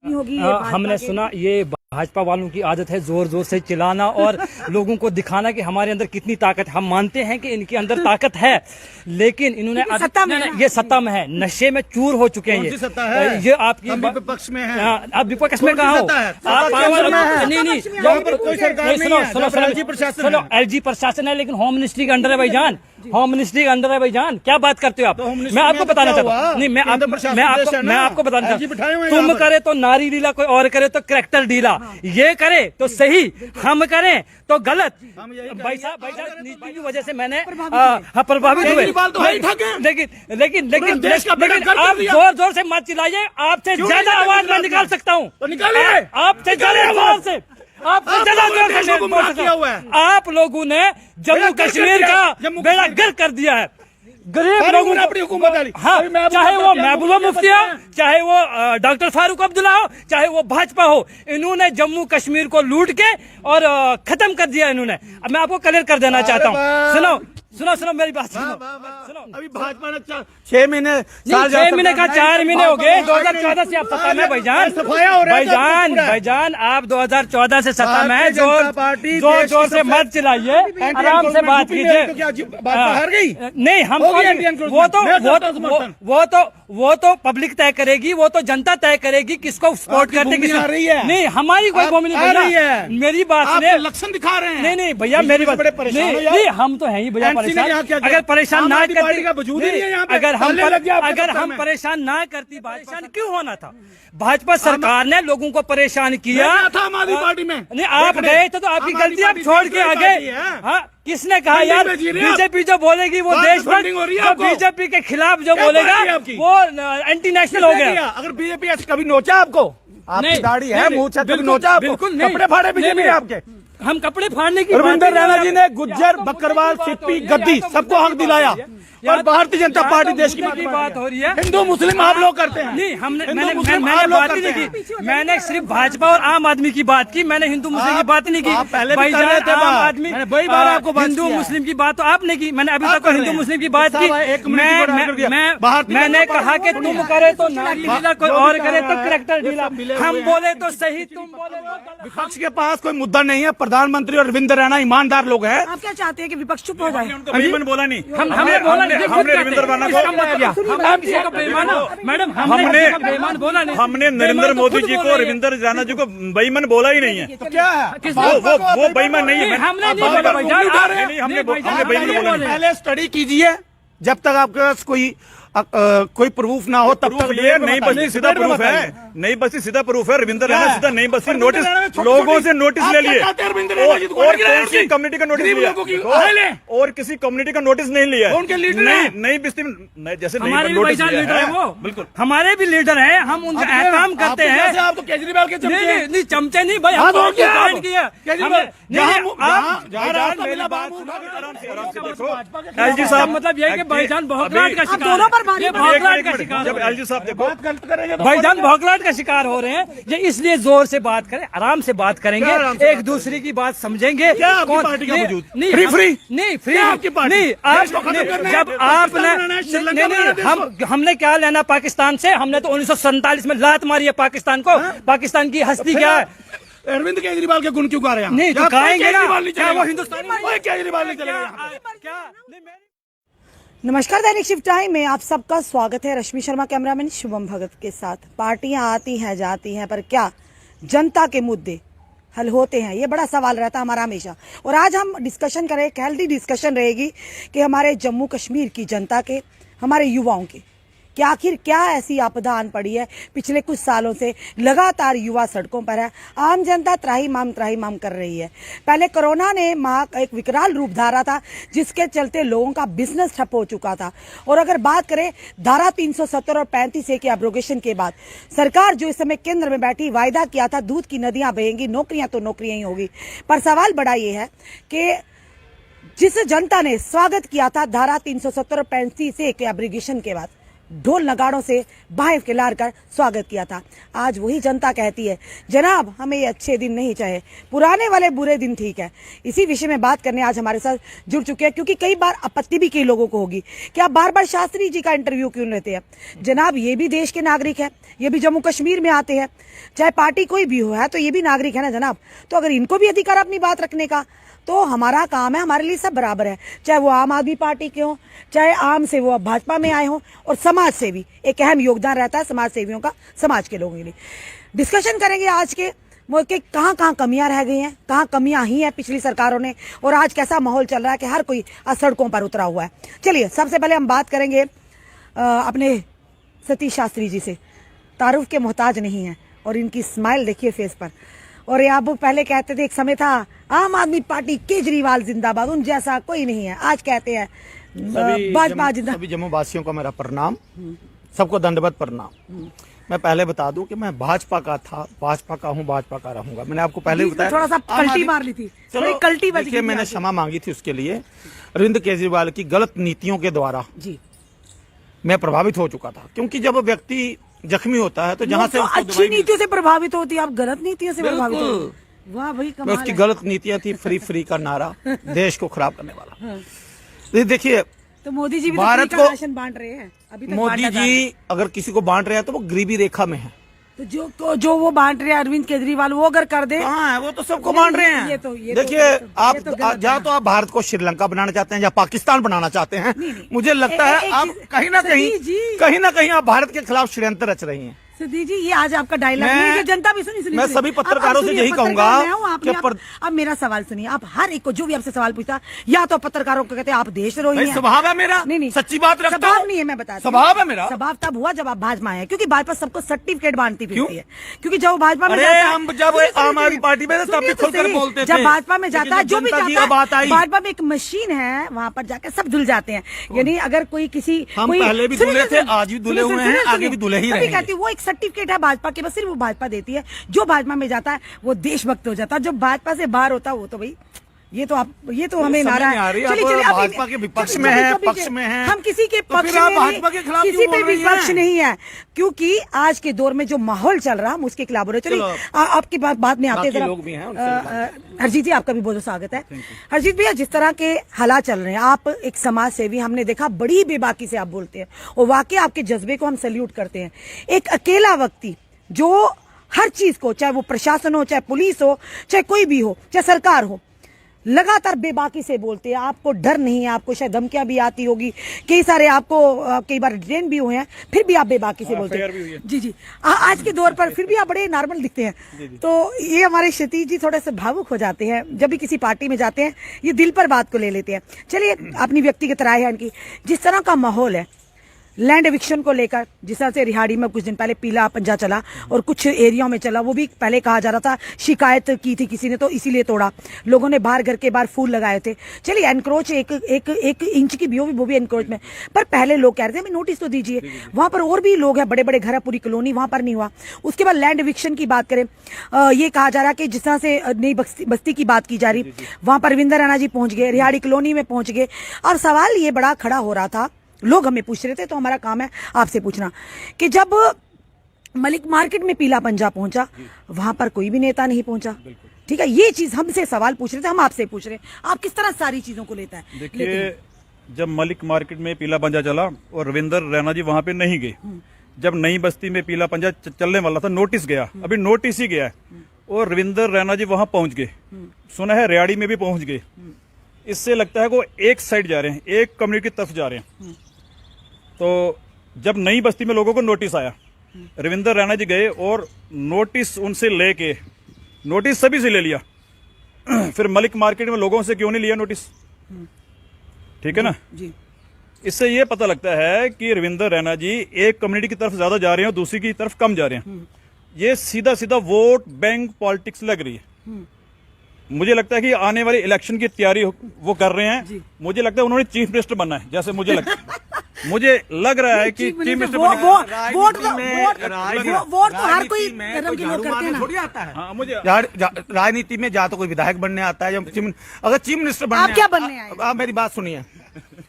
होगी। हमने सुना ये भाजपा वालों की आदत है जोर जोर से चिल्लाना और लोगों को दिखाना कि हमारे अंदर कितनी ताकत। हम मानते हैं कि इनके अंदर ताकत है, लेकिन इन्होंने ये सत्ता में है, नशे में चूर हो चुके हैं। ये आपकी विपक्ष में है। आप विपक्ष में कहाँ हो? आप नहीं सुनो, एलजी प्रशासन है लेकिन होम मिनिस्ट्री के अंडर है भाईजान, होम मिनिस्ट्री के अंडर है भाईजान। क्या बात करते हो आप? मैं आपको बताना चाहता हूँ, नहीं मैं आपको बताना चाहता हूँ, तुम करे तो नारी लीला, कोई और करे तो करैक्टर ढीला, ये करे तो सही, हम करें तो गलत। भाई साहब नीति की वजह से मैंने प्रभावित हुए, लेकिन आप जोर जोर से मत चिल्लाइए, आपसे ज्यादा आवाज मैं निकाल सकता हूँ, आपसे ज्यादा जोर से, आपसे ज्यादा जोर से। आप लोगों ने जम्मू कश्मीर का बेड़ा गर्क कर दिया है, गरीब लोगों ने अपनी हुकूमत डाली। हाँ, चाहे वो महबूबा मुफ्ती हो, चाहे वो डॉक्टर फारूक अब्दुल्ला हो, चाहे वो भाजपा हो, इन्होंने जम्मू कश्मीर को लूट के और खत्म कर दिया इन्होंने। अब मैं आपको क्लियर कर देना चाहता हूँ, सुनो मेरी बात सुनो। अभी भाजपा ने 6 महीने का 4 महीने हो गए, 2014 से आप सत्ता में भाईजान आप 2014 से सत्ता में, जोर जोर से मत चिल्लाइए, आराम से बात कीजिए। नहीं हम वो तो पब्लिक तय करेगी, वो तो जनता तय करेगी किसको सपोर्ट करते हैं। नहीं हमारी कोई भूमि नहीं भैया, मेरी बात सुनिए, लक्षण दिखा रहे हैं। नहीं भैया मेरी बात, नहीं हम तो हैं ही भैया परेशान। अगर परेशान ना करती, अगर हम परेशान ना करती, परेशान क्यों होना था? भाजपा सरकार ने लोगों को परेशान किया था हमारी पार्टी में। नहीं आप गए थे तो आपकी गलती, आप छोड़ के आ गए। हाँ किसने कहा यार, बीजेपी जो बोलेगी वो देशभक्त, जो बीजेपी के खिलाफ जो बोलेगा वो एंटी नेशनल हो गया। अगर बीजेपी ऐसे कभी नोचा आपको, आपकी दाढ़ी है, मुंह से कभी नोचा आपको? बिल्कुल नहीं, कपड़े फाड़े बीजेपी आपके? हम कपड़े फाड़ने की, रविंद्र रैना जी ने गुज्जर, बकरवाल, सिप्पी, गद्दी सबको हक दिलाया, और भारतीय जनता पार्टी देश की बात हो रही है। हिंदू मुस्लिम आप लोग करते हैं। नहीं मैंने बात ही नहीं की, मैंने सिर्फ भाजपा और आम आदमी की बात की, मैंने हिंदू मुस्लिम की बात नहीं की। आम आदमी आपको हिंदू मुस्लिम की बात तो आपने की, मैंने अभी तक हिंदू मुस्लिम की बात की। मैंने कहा कि तुम करे तो नारी लीला, कोई और करे तो करैक्टर ढीला, हम बोले तो सही, तुम बोले तो। विपक्ष के पास कोई मुद्दा नहीं है, प्रधानमंत्री और रविंद्र रैना ईमानदार लोग हैं। आप क्या चाहते हैं कि विपक्ष चुप हो जाए? मैंने बोला नहीं, हमने रविंद्र रैना को, हमने नरेंद्र मोदी जी को, रविंद्र रैना जी को बेईमान बोला ही नहीं है। तो क्या है वो बेईमान नहीं है? हमने बेईमान बोला। पहले स्टडी कीजिए, जब तक आपके पास कोई प्रूफ ना हो तब तक। ये नई बस्ती सीधा प्रूफ है, नई बस्ती सीधा प्रूफ है। रविंद्र रैना सीधा नई बस्ती नोटिस, लोगों से नोटिस ले लिए, और किसी कम्युनिटी का नोटिस लिया, और किसी कम्युनिटी का नोटिस नहीं लिया। नई बस्ती जैसे नोटिस लिया है, बिल्कुल हमारे भी लीडर हैं, हम उनका एहतराम करते हैं। आप तो केजरीवाल के चमचे नहीं भाई, हम एलजी साहब, मतलब ये कि भाईजान भौकलाहट का शिकार, जब एलजी साहब देखो भाईजान भौकलाहट का शिकार हो रहे हैं, ये इसलिए जोर से बात करें, आराम से बात करेंगे, एक दूसरे की बात समझेंगे। कौन पार्टी का वजूद नहीं, फ्री आपकी पार्टी नहीं, जब आपने हमने क्या लेना पाकिस्तान से? हमने तो 1947 में लात मारी है पाकिस्तान को। पाकिस्तान की हस्ती क्या है? अरविंद केजरीवाल के गुण क्यों गा रहे हैं? नहीं तो गाएंगे ना, क्या वो हिंदुस्तानी केजरीवाल नहीं चलेगा क्या? नमस्कार, दैनिक शिफ्ट टाइम में आप सबका स्वागत है। रश्मि शर्मा कैमरामैन शुभम भगत के साथ। पार्टियां आती हैं जाती हैं, पर क्या जनता के मुद्दे हल होते हैं? ये बड़ा सवाल रहता है हमारा हमेशा। और आज हम डिस्कशन करें, एक हेल्दी डिस्कशन रहेगी कि हमारे जम्मू कश्मीर की जनता के, हमारे युवाओं के, कि आखिर क्या ऐसी आपदा आन पड़ी है। पिछले कुछ सालों से लगातार युवा सड़कों पर है, आम जनता त्राहिमाम कर रही है। पहले कोरोना ने एक विकराल रूप धारा था, जिसके चलते लोगों का बिजनेस ठप हो चुका था। और अगर बात करें धारा 370 और 35A के एब्रोगेशन के बाद, सरकार जो इस समय केंद्र में बैठी, वायदा किया था दूध की नदियां बहेंगी, नौकरियां तो नौकरियां ही होगी। पर सवाल बड़ा ये है कि जिस जनता ने स्वागत किया था धारा 370 और 35A के एब्रोगेशन के बाद, ढोल नगाड़ों से बाहें फैलाकर कर स्वागत किया था। आज वही जनता कहती है जनाब हमें ये अच्छे दिन नहीं चाहिए, पुराने वाले बुरे दिन ठीक है। इसी विषय में बात करने आज हमारे साथ जुड़ चुके हैं, क्योंकि कई बार आपत्ति भी कई लोगों को होगी कि आप बार बार शास्त्री जी का इंटरव्यू क्यों लेते हैं। जनाब ये भी देश के नागरिक है, ये भी जम्मू कश्मीर में आते हैं, चाहे पार्टी कोई भी हो है तो ये भी नागरिक है ना जनाब। तो अगर इनको भी अधिकार अपनी बात रखने का तो हमारा काम है, हमारे लिए सब बराबर है, चाहे वो आम आदमी पार्टी के हो, चाहे आम से वो अब भाजपा में आए हो, और समाज से भी एक अहम योगदान रहता है समाज सेवियों का, समाज के लोगों के लिए। डिस्कशन करेंगे आज के कहाँ कहाँ कमियां रह गई हैं, कहाँ कमियां ही हैं पिछली सरकारों ने, और आज कैसा माहौल चल रहा है कि हर कोई सड़कों पर उतरा हुआ है। चलिए सबसे पहले हम बात करेंगे अपने सतीश शास्त्री जी से। तारुफ के मोहताज नहीं है, और इनकी स्माइल देखिए फेस पर। और ये आप पहले कहते थे एक समय था आम आदमी पार्टी केजरीवाल जिंदाबाद, उन जैसा कोई नहीं है। आज कहते हैं भाजपा जिंदाबाद। सभी जम्मू वासियों को मेरा प्रणाम, सबको दंडवत प्रणाम। मैं पहले बता दूं कि मैं भाजपा का था, भाजपा का हूं, भाजपा का रहूंगा। मैंने आपको पहले बताया, थोड़ा सा पलटी मार ली थी, चलो कल्टी बज गई। मैंने क्षमा मांगी थी उसके लिए। अरविंद केजरीवाल की गलत नीतियों के द्वारा जी मैं प्रभावित हो चुका था, क्योंकि जब व्यक्ति जख्मी होता है तो जहां से उसको अच्छी नीतियों से प्रभावित होती है, आप गलत नीतियों से प्रभावित होती। वाह भाई कमाल उसकी है। गलत नीतियां थी, फ्री का नारा देश को खराब करने वाला। देखिए तो मोदी जी भी भारत तो को राशन बांट रहे हैं अभी तक। मोदी जी अगर किसी को बांट रहे हैं तो वो गरीबी रेखा में है। तो जो वो बांट रहे हैं अरविंद केजरीवाल, वो अगर कर दे हाँ, वो तो सबको बांट रहे हैं। देखिए आप जहाँ तो आप भारत को श्रीलंका बनाना चाहते हैं या पाकिस्तान बनाना चाहते हैं, मुझे लगता है आप कहीं ना कहीं आप भारत के खिलाफ षड्यंत्र रच रही हैं। सदी जी ये आज आपका डायलॉग है, ये जनता भी सुनी। मैं सभी पत्रकारों से यही कहूंगा कि अब मेरा सवाल सुनिए। आप हर एक को जो भी आपसे सवाल पूछता, या तो पत्रकारों को कहते हैं आप देशद्रोही हैं। स्वभाव है मेरा, नहीं सच्ची बात रखता हूं। स्वभाव नहीं है, मैं बताती हूं। स्वभाव है मेरा। स्वभाव तब हुआ जब आप भाजपा आए, क्योंकि भाजपा सबको सर्टिफिकेट बांटती फिरती है। क्योंकि जब भाजपा में हम जब आम आदमी पार्टी में तब भी खुलकर बोलते थे, जब भाजपा में जाता है जो भी जाता है, भाजपा में एक मशीन है, वहाँ पर जाकर सब धुल जाते हैं। यानी अगर कोई किसी हम पहले भी धुले थे, आज भी धुले हुए हैं, आगे भी धुले ही रहेंगे। कहती वो एक सर्टिफिकेट है भाजपा के, बस सिर्फ वो भाजपा देती है। जो भाजपा में जाता है वो देशभक्त हो जाता है, जो भाजपा से बाहर होता है वो तो भाई ये तो हमें नारा है। चलिए भाजपा के विपक्ष में है, पक्ष में है, हम किसी के पक्ष में भाजपा के खिलाफ किसी पे विपक्ष नहीं है, क्योंकि आज के दौर में जो माहौल चल रहा हम उसके खिलाफ हो रहे। चलिए आपकी बात में आते हैं। हरजीत जी आपका भी बहुत स्वागत है। हरजीत भैया, जिस तरह के हालात चल रहे हैं, आप एक समाज सेवी, हमने देखा बड़ी बेबाकी से आप बोलते हैं, और वाकई आपके जज्बे को हम सैल्यूट करते हैं। एक अकेला व्यक्ति जो हर चीज को, चाहे वो प्रशासन हो, चाहे पुलिस हो, चाहे कोई भी हो, चाहे सरकार हो, लगातार बेबाकी से बोलते हैं। आपको डर नहीं है, आपको शायद धमकियां भी आती होगी, कई सारे आपको कई बार डिटेन भी हुए हैं, फिर भी आप बेबाकी से बोलते हैं। जी आज के दौर पर फिर भी आप बड़े नॉर्मल दिखते हैं। तो ये हमारे क्षितिज जी थोड़े से भावुक हो जाते हैं जब भी किसी पार्टी में जाते हैं, ये दिल पर बात को ले लेते हैं। चलिए अपनी व्यक्तिगत राय है इनकी। जिस तरह का माहौल है लैंड एविक्शन को लेकर, जिस तरह से रिहाड़ी में कुछ दिन पहले पीला पंजा चला और कुछ एरिया में चला, वो भी पहले कहा जा रहा था शिकायत की थी किसी ने तो इसीलिए तोड़ा, लोगों ने बाहर घर के बाहर फूल लगाए थे। चलिए एनक्रोच एक इंच की भी वो भी एनक्रोच में, पर पहले लोग कह रहे थे हमें नोटिस तो दीजिए। वहां पर और भी लोग हैं, बड़े बड़े घर है, पूरी कॉलोनी, वहां पर नहीं हुआ। उसके बाद लैंड एविक्शन की बात करें, ये कहा जा रहा है कि जिस तरह से नई बस्ती की बात की जा रही, वहां पर रविंद्र राणा जी पहुंच गए, रिहाड़ी कॉलोनी में पहुंच गए, और सवाल ये बड़ा खड़ा हो रहा था, लोग हमें पूछ रहे थे, तो हमारा काम है आपसे पूछना कि जब मलिक मार्केट में पीला पंजा पहुंचा, वहां पर कोई भी नेता नहीं पहुंचा। ठीक है, ये चीज हमसे सवाल पूछ रहे थे, हम आपसे पूछ रहे हैं, आप किस तरह सारी चीजों को लेता है? देखिए, जब मलिक मार्केट में पीला पंजा चला और रविंद्र रैना जी वहां पे नहीं गए, जब नई बस्ती में पीला पंजा चलने वाला था, नोटिस गया, अभी नोटिस ही गया है, और रविंद्र रैना जी वहां पहुंच गए, सुना है रिहाड़ी में भी पहुंच गए। इससे लगता है वो एक साइड जा रहे हैं, एक कम्युनिटी की तरफ जा रहे हैं। तो जब नई बस्ती में लोगों को नोटिस आया, रविंद्र रैना जी गए और नोटिस उनसे लेके, नोटिस सभी से ले लिया, फिर मलिक मार्केट में लोगों से क्यों नहीं लिया नोटिस? ठीक है ना जी। इससे ये पता लगता है कि रविंद्र रैना जी एक कम्युनिटी की तरफ ज्यादा जा रहे हैं और दूसरी की तरफ कम जा रहे हैं। ये सीधा सीधा वोट बैंक पॉलिटिक्स लग रही है। मुझे लगता है कि आने वाली इलेक्शन की तैयारी वो कर रहे हैं। मुझे लगता है उन्होंने चीफ मिनिस्टर बनना है, जैसे मुझे लगता है। मुझे लग रहा है कि चीफ मिनिस्टर वोट तो हर कोई धर्म के लोग करते हैं ना। थोड़ी आता है। हाँ, मुझे राजनीति में जा तो कोई विधायक बनने आता है, अगर चीफ मिनिस्टर बनने, आप क्या बनने आए? आप मेरी बात सुनिए,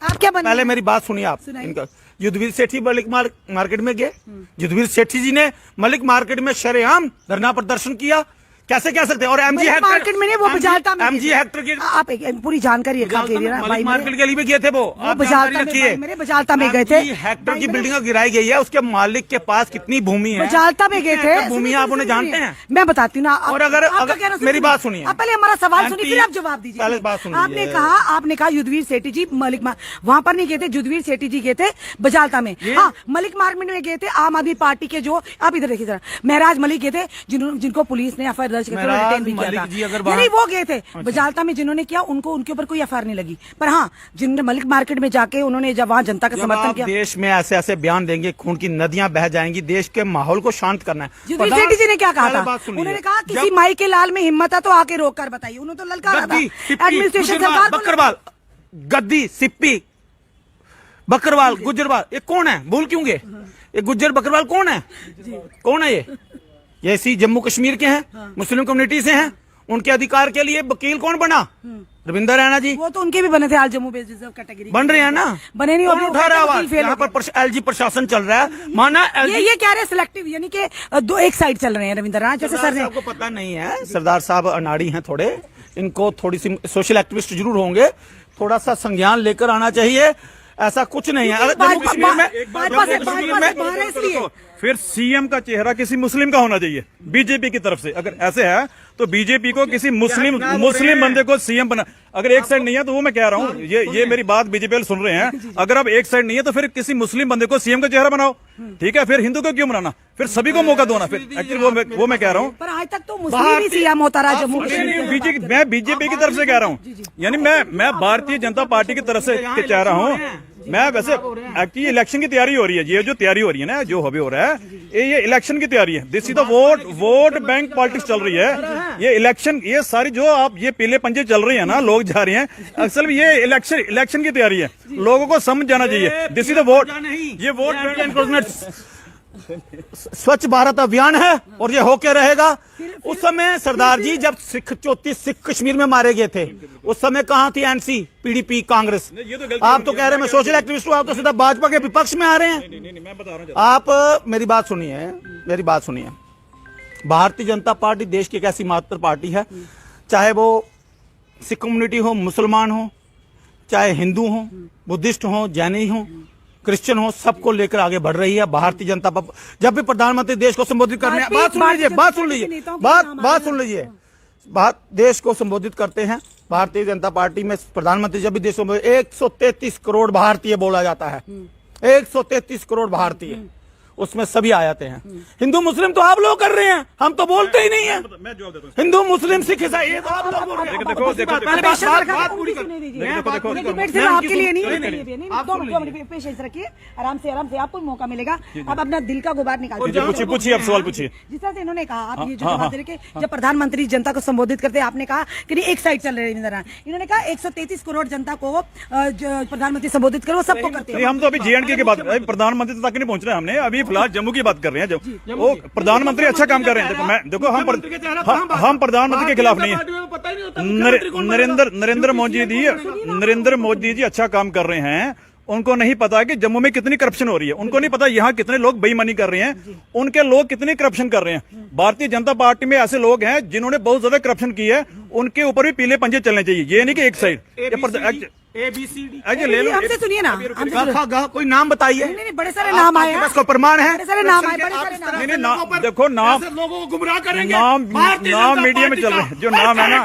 आप क्या बने? पहले मेरी बात सुनिए आप। इनका युद्धवीर सेठी मलिक मार्केट में गए, युद्धवीर सेठी जी ने मलिक मार्केट में शरेआम धरना प्रदर्शन किया, कैसे कह सकते हैं? और एमजी हेक्टर मार्केट में नहीं, वो बजालता में एमजी हेक्टर की आप पूरी जानकारी मलिक मार्केट के लिए भी गए थे वो बजालता में गए थे। हेक्टर की बिल्डिंग गिराई गई है, उसके मालिक के पास कितनी भूमि है? बजालता में गए थे। भूमि आप उन्हें जानते हैं? मैं बताती हूँ ना। और अगर मेरी बात सुनिए, आप पहले हमारा सवाल सुनिए फिर आप जवाब दीजिए। पहले बात सुनिए। आपने कहा युद्धवीर सेठी जी मलिक वहाँ पर नहीं गए थे, युद्धवीर सेठी जी गए थे बजालता में। हाँ, मलिक मार्केट में गए थे आम आदमी पार्टी के जो, आप इधर देखिए जरा, महराज मलिक गए थे जिनको पुलिस ने एफआईआर दर्ज करके नहीं, वो गए थे बजालता में। जिन्होंने किया उनको उनके ऊपर कोई एफआईआर नहीं लगी, पर हाँ जिन्होंने मलिक मार्केट में जाके उन्होंने जब वहाँ जनता का समर्थन किया। देश में ऐसे ऐसे बयान देंगे, खून की नदियां बह जाएंगी, देश के माहौल को शांत करना है। युद्धवीर सेठी जी ने क्या कहा था? उन्होंने कहा किसी माई के लाल में हिम्मत है तो आके रोक कर बताइए। उन्होंने तो ललकारा था एडमिनिस्ट्रेशन सरकार को। बकरवाल, गद्दी, सिप्पी, बकरवाल, गुजरवाल, ये कौन है? भूल क्यों गए? ये गुज्जर बकरवाल कौन है? कौन है ये इसी जम्मू कश्मीर के हैं, मुस्लिम कम्युनिटी से हैं। उनके अधिकार के लिए वकील कौन बना? रविंदर रैना जी। वो तो उनके भी बने थे, आज जम्मू बेस रिजर्व कैटेगरी बन रहे हैं ना, बने नहीं। कौन उठा रहा है आवाज? यहाँ पर एलजी प्रशासन चल रहा है, माना ये कह रहे हैं सिलेक्टिव, यानी कि दो एक साइड चल रहे हैं रविंदर रैना जैसे सर ने। आपको पता नहीं है, सरदार साहब अनाड़ी हैं थोड़े, इनको थोड़ी सी सोशल एक्टिविस्ट जरूर होंगे, थोड़ा सा संज्ञान लेकर आना चाहिए। ऐसा कुछ नहीं है। फिर सीएम का चेहरा किसी मुस्लिम का होना चाहिए बीजेपी की तरफ से। अगर ऐसे है तो बीजेपी को किसी मुस्लिम बंदे को सीएम बना। अगर एक साइड नहीं है तो वो मैं कह रहा हूँ, ये मेरी बात बीजेपी वाले सुन रहे हैं, अगर अब एक साइड नहीं है तो फिर किसी मुस्लिम बंदे को सीएम का चेहरा बनाओ, ठीक है? फिर हिंदू को क्यों बनाना? फिर सभी को मौका दो ना। फिर एक्चुअली वो मैं कह रहा हूँ, पर आज तक तो मुस्लिम ही सीएम होता रहा जम्मू कश्मीर। मैं बीजेपी की तरफ से कह रहा हूँ, यानी मैं भारतीय जनता पार्टी की तरफ से कह रहा हूँ। मैं वैसे एक्चुअली इलेक्शन की तैयारी हो रही है, ये जो तैयारी हो रही है ना, जो अभी हो रहा है, ये इलेक्शन की तैयारी है। This is the vote bank politics चल रही है। ये इलेक्शन, ये सारी जो आप ये पीले पंजे चल रही है ना, लोग जा रहे हैं, असल में ये इलेक्शन की तैयारी है। लोगों को समझ जाना चाहिए, दिस इज द वोट, ये वोट स्वच्छ भारत अभियान है और ये होके रहेगा। उस समय सरदार जी जब 34 सिख कश्मीर में मारे गए थे, उस समय कहाँ थी एनसी, पीडीपी, कांग्रेस? आप तो कह रहे हैं मैं सोशल एक्टिविस्ट हूँ, आप तो सीधा भाजपा के विपक्ष में आ रहे हैं। मैं बता रहा हूँ, आप मेरी बात सुनिए। भारतीय जनता पार्टी देश की एक ऐसी मात्र पार्टी है, चाहे वो सिख कम्युनिटी हो, मुसलमान हो, चाहे हिंदू हो, बुद्धिस्ट हो, जैनी हो, क्रिश्चियन हो, सबको लेकर आगे बढ़ रही है भारतीय जनता पार्टी। जब भी प्रधानमंत्री देश को संबोधित करने, बात सुन लीजिए, देश को संबोधित करते हैं भारतीय जनता पार्टी में प्रधानमंत्री जब भी देश को 133 करोड़ भारतीय बोला जाता है, 133 करोड़ भारतीय, उसमें सभी आ जाते हैं। हिंदू मुस्लिम तो आप लोग कर रहे हैं, हम तो बोलते ही नहीं है। मैं जवाब देता हूं। हिंदू मुस्लिम सिख ईसाई ये तो आप लोग बोल रहे हैं। देखो आपके लिए नहीं, पेशेंस रखिए, आराम से आपको मौका मिलेगा। अब अपना दिल का गुबार निकालिए, पूछिए, आप सवाल पूछिए। जिस तरह से इन्होंने कहा, आप ये जो जवाब दे रहे कि जब प्रधानमंत्री जनता को संबोधित करते हैं, आपने कहा कि नहीं एक साइड चल रहे हैं। इन्होंने कहा 133 करोड़ जनता को प्रधानमंत्री संबोधित करो, सबको करते हैं। हम तो अभी JNK की बात, प्रधानमंत्री तक नहीं पहुंच रहे हमने, अभी फिलहाल जम्मू की बात कर रहे हैं। जब वो प्रधानमंत्री अच्छा काम कर रहे हैं, देखो हम प्रधानमंत्री के खिलाफ नहीं है। नरेंद्र मोदी जी अच्छा काम कर रहे हैं। उनको नहीं पता कि जम्मू में कितनी करप्शन हो रही है, उनको नहीं पता यहाँ कितने लोग बेईमानी कर रहे हैं, उनके लोग कितनी करप्शन कर रहे हैं। भारतीय जनता पार्टी में ऐसे लोग हैं जिन्होंने बहुत ज्यादा करप्शन की है, उनके ऊपर भी पीले पंजे चलने चाहिए। ये नहीं कि एक साइड ABCD ले लो। हमसे सुनिए ना, कोई नाम बताइए। नहीं, बड़े सारे नाम आए हैं, इसको प्रमाण है, बड़े सारे नाम आए, बड़े सारे नाम। देखो नाम, लोगों को गुमराह करेंगे। नाम मीडिया में चल रहे हैं, जो नाम है ना,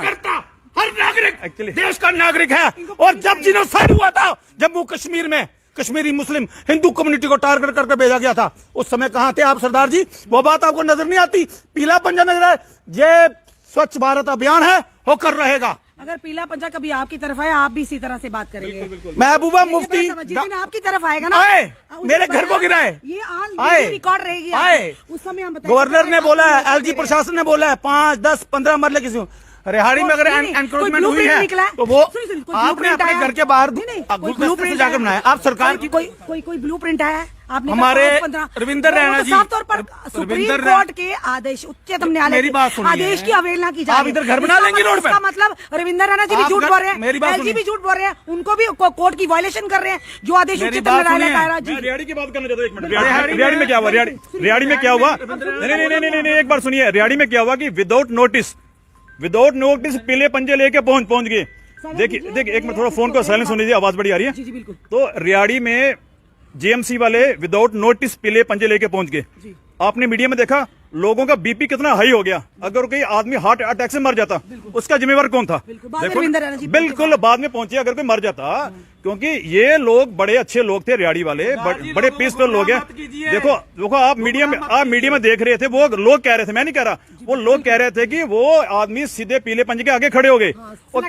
हर नागरिक देश का नागरिक है। और जब जिनोसाइड हुआ था जम्मू कश्मीर में, कश्मीरी मुस्लिम हिंदू कम्युनिटी को टारगेट करके भेजा गया था, उस समय कहाँ थे आप सरदार जी? वो बात आपको नजर नहीं आती? पीला पंजा नजर आए। ये स्वच्छ भारत अभियान है, होकर रहेगा। अगर पीला पंजा कभी आपकी तरफ आया, आप भी इसी तरह से बात करेंगे। महबूबा मुफ्ती जिस दिन आपकी तरफ आएगा ना, आए, मेरे घर को गिराए, ये आए, रिकॉर्ड रहेगी। आए, उस समय हम बताएंगे। गवर्नर ने बोला है, LG प्रशासन ने बोला है 5, 10, 15 मरले किसी रिहाड़ी में अगर एनक्रोचमेंट हुई है तो वो आपने अपने घर के बाहर जाकर बनाया। आप सरकार की कोई ब्लूप्रिंट आया है? आपने हमारे कहा 15 रविंदर वो रैना तो जी, साफ तौर पर सुप्रीम कोर्ट के आदेश, उच्चतम न्यायालय मेरी बात के सुनिए। आदेश की अवहेलना की जा आप रही है। इधर घर बना इसका लेंगी रोड पे? इसका मतलब रविंदर रैना जी भी आप झूठ घर- बोल रहे हैं, मेरी बात एलजी भी सुनिए। झूठ बोल रहे हैं, उनको भी कोर्ट की वायलेशन कर रहे हैं जो आदेश मेरी उच्चतम बात न्यायालय का सुनिए। है। जी मैं रियाड़ी की बात करना चाहता हूँ, एक मिनट। रियाड़ी में क्या हुआ? रियाड़ी में क्या हुआ? नहीं, एक बार सुनिए। रियाड़ी में क्या हुआ कि विदाउट नोटिस पीले पंजे लेके पहुंच गए। देखिए एक मिनट, थोड़ा फोन को साइलेंस होने दीजिए, आवाज बड़ी आ रही है। जी बिल्कुल। तो रियाड़ी में जेएमसी वाले विदाउट नोटिस पीले पंजे लेके पहुंच गए। आपने मीडिया में देखा लोगों का बीपी कितना हाई हो गया। अगर कोई आदमी हार्ट अटैक से मर जाता, उसका जिम्मेवार कौन था? बाद में रविंदर रैना जी बिल्कुल बाद में पहुंचे अगर कोई मर जाता, क्योंकि ये लोग बड़े अच्छे लोग थे, रियाड़ी वाले बड़े पीसफुल लोग हैं। देखो आप मीडिया में देख रहे थे, वो लोग कह रहे थे, मैं नहीं कह रहा, वो लोग कह रहे थे कि वो आदमी सीधे पीले पंजे के आगे खड़े हो गए। वो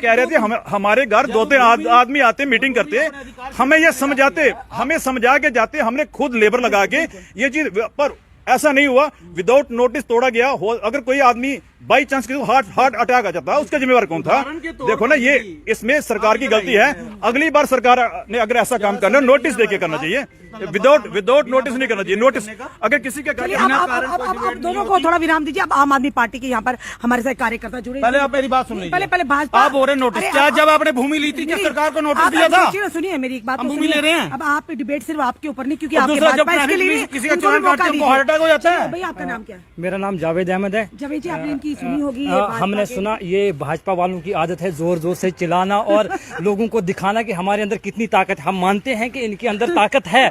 कह रहे थे हमारे घर 2-3 आदमी आते, मीटिंग करते, हमें ये समझाते, हमें समझा के जाते, हमने खुद लेबर लगा के ये चीज, पर ऐसा नहीं हुआ। विदाउट नोटिस तोड़ा गया। अगर कोई आदमी बाई चांस हार्ट अटैक आ जाता, उसका जिम्मेवार कौन था? देखो ना, ये इसमें सरकार की गलती है। अगली बार सरकार ने अगर ऐसा काम करना, नोटिस देके करना चाहिए, विदाउट नोटिस नहीं करना चाहिए। नोटिस अगर किसी के आप दोनों को थोड़ा विराम दीजिए। अब आम आदमी पार्टी के यहाँ पर हमारे साथ कार्यकर्ता जुड़े। पहले आप मेरी बात सुन लीजिए। पहले भाजपा आप हो रहे नोटिस, अरे, क्या आप- जब आपने भूमि ली थी क्या नहीं, सरकार को नोटिस आप दिया था? सुनिए मेरी एक बात, हम तो भूमि ले सुनिए। रहे हैं। अब आप डिबेट सिर्फ आपके ऊपर नहीं, क्योंकि और आपके दूसरा, जब भाजपा इसके ट्रैफिक लिए में किसी का उनको चालान भी मौका काटते हैं, उनको दीजिए। हार्ट अटैक हो जाता है। भैया आपका नाम क्या है? मेरा नाम जावेद अहमद है। जावेद जी, आपने इनकी सुनी होगी ये भाजपा हमने के- सुना, ये भाजपा वालों की आदत है जोर जोर से चिल्लाना और लोगों को दिखाना कि हमारे अंदर कितनी ताकत है। हम मानते हैं कि इनके अंदर ताकत है,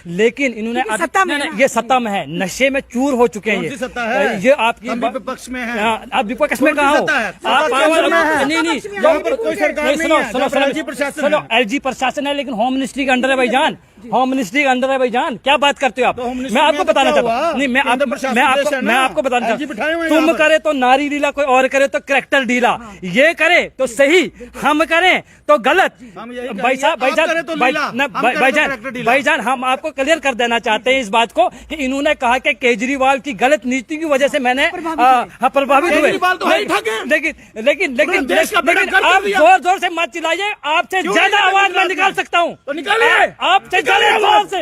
लेकिन इन्होंने क्योंकि सत्ता में नहीं, है। ये सत्ता में है, नशे में चूर हो चुके हैं। कौन सी सत्ता ये है? ये आपकी हम विपक्ष में हैं। आप विपक्ष में कौन सी कहाँ हो? सत्ता है? आप सत्ता केंद्र में है। नहीं यहाँ पर कोई सरकार नहीं है, सुनो यहाँ पर LG प्रशासन सुनो, है। LG प्रशासन है, लेकिन होम मिनिस्ट्री के अंडर है भाईजान। होम मिनिस्ट्री के अंदर है भाईजान। क्या बात करते हो आप? होम मिनिस्ट्री मैं आपको में बताना क्या चाहता हुआ? हूँ। नहीं, केंद्र प्रशासन देश है ना। मैं आपको बताना LG बिठाए चाहता हुए हूँ। हैं तुम यहाँ पर। करे तो नारी लीला, कोई और करे तो करैक्टर ढीला। ये करे तो सही, हम करें तो गलत। हम यही कहेंगे, भाई साहब, आप भाईजान, करें तो लीला, हम करें तो भाईजान, करैक्टर ढीला। भाईजान, हम आपको क्लियर कर देना चाहते हैं इस बात को कि इन्होंने कहा कि केजरीवाल की गलत नीति की वजह से मैंने प्रभावित हुए। केजरीवाल तो है ही ठग है। लेकिन देश का बेड़ा गर्क कर आप दिया। जोर जोर से मत चिल्लाइए। आपसे क्यों ज्यादा नहीं आवाज मैं निकालते? निकाल सकता हूँ। तो निकालिए। आपसे ज्यादा जोर से,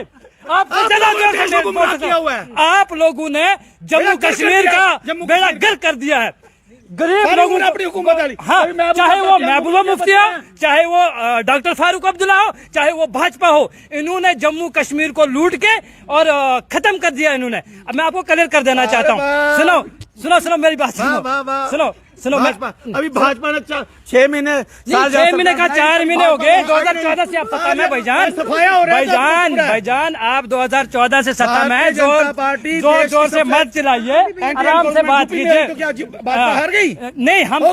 आपसे ज्यादा जोर से देश को गुमराह किया हुआ है। आप लोगों ने जम्मू बेड़ा गर्क कश्मीर कर दिया का है। जम्मू बेड़ा कश्मीर गर्क कर दिया है। गरीब सारी लोगों उन्होंने अपनी हुकूमत डाली। हाँ, अभी महबूबा चाहे वो मुफ्ती महबूबा के मुफ्ती बच्चे हो, हैं। चाहे वो डॉक्टर फारूक अब्दुल्ला हो, चाहे वो भाजपा हो, इन्होंने जम्मू कश्मीर को लूट के और खत्म कर दिया इन्होंने। अब मैं आपको क्लियर कर देना चाहता हूँ। सुनो मेरी बात सुनो। भाजपा अभी भाजपा ने 6 महीने 6 महीने का 4 महीने हो गए। 2014 से आप सत्ता में भाईजान। भाईजान आप 2014 से सत्ता में हैं। जोर जोर से मत चिल्लाइए, आराम से बात कीजिए। हार गई नहीं, हम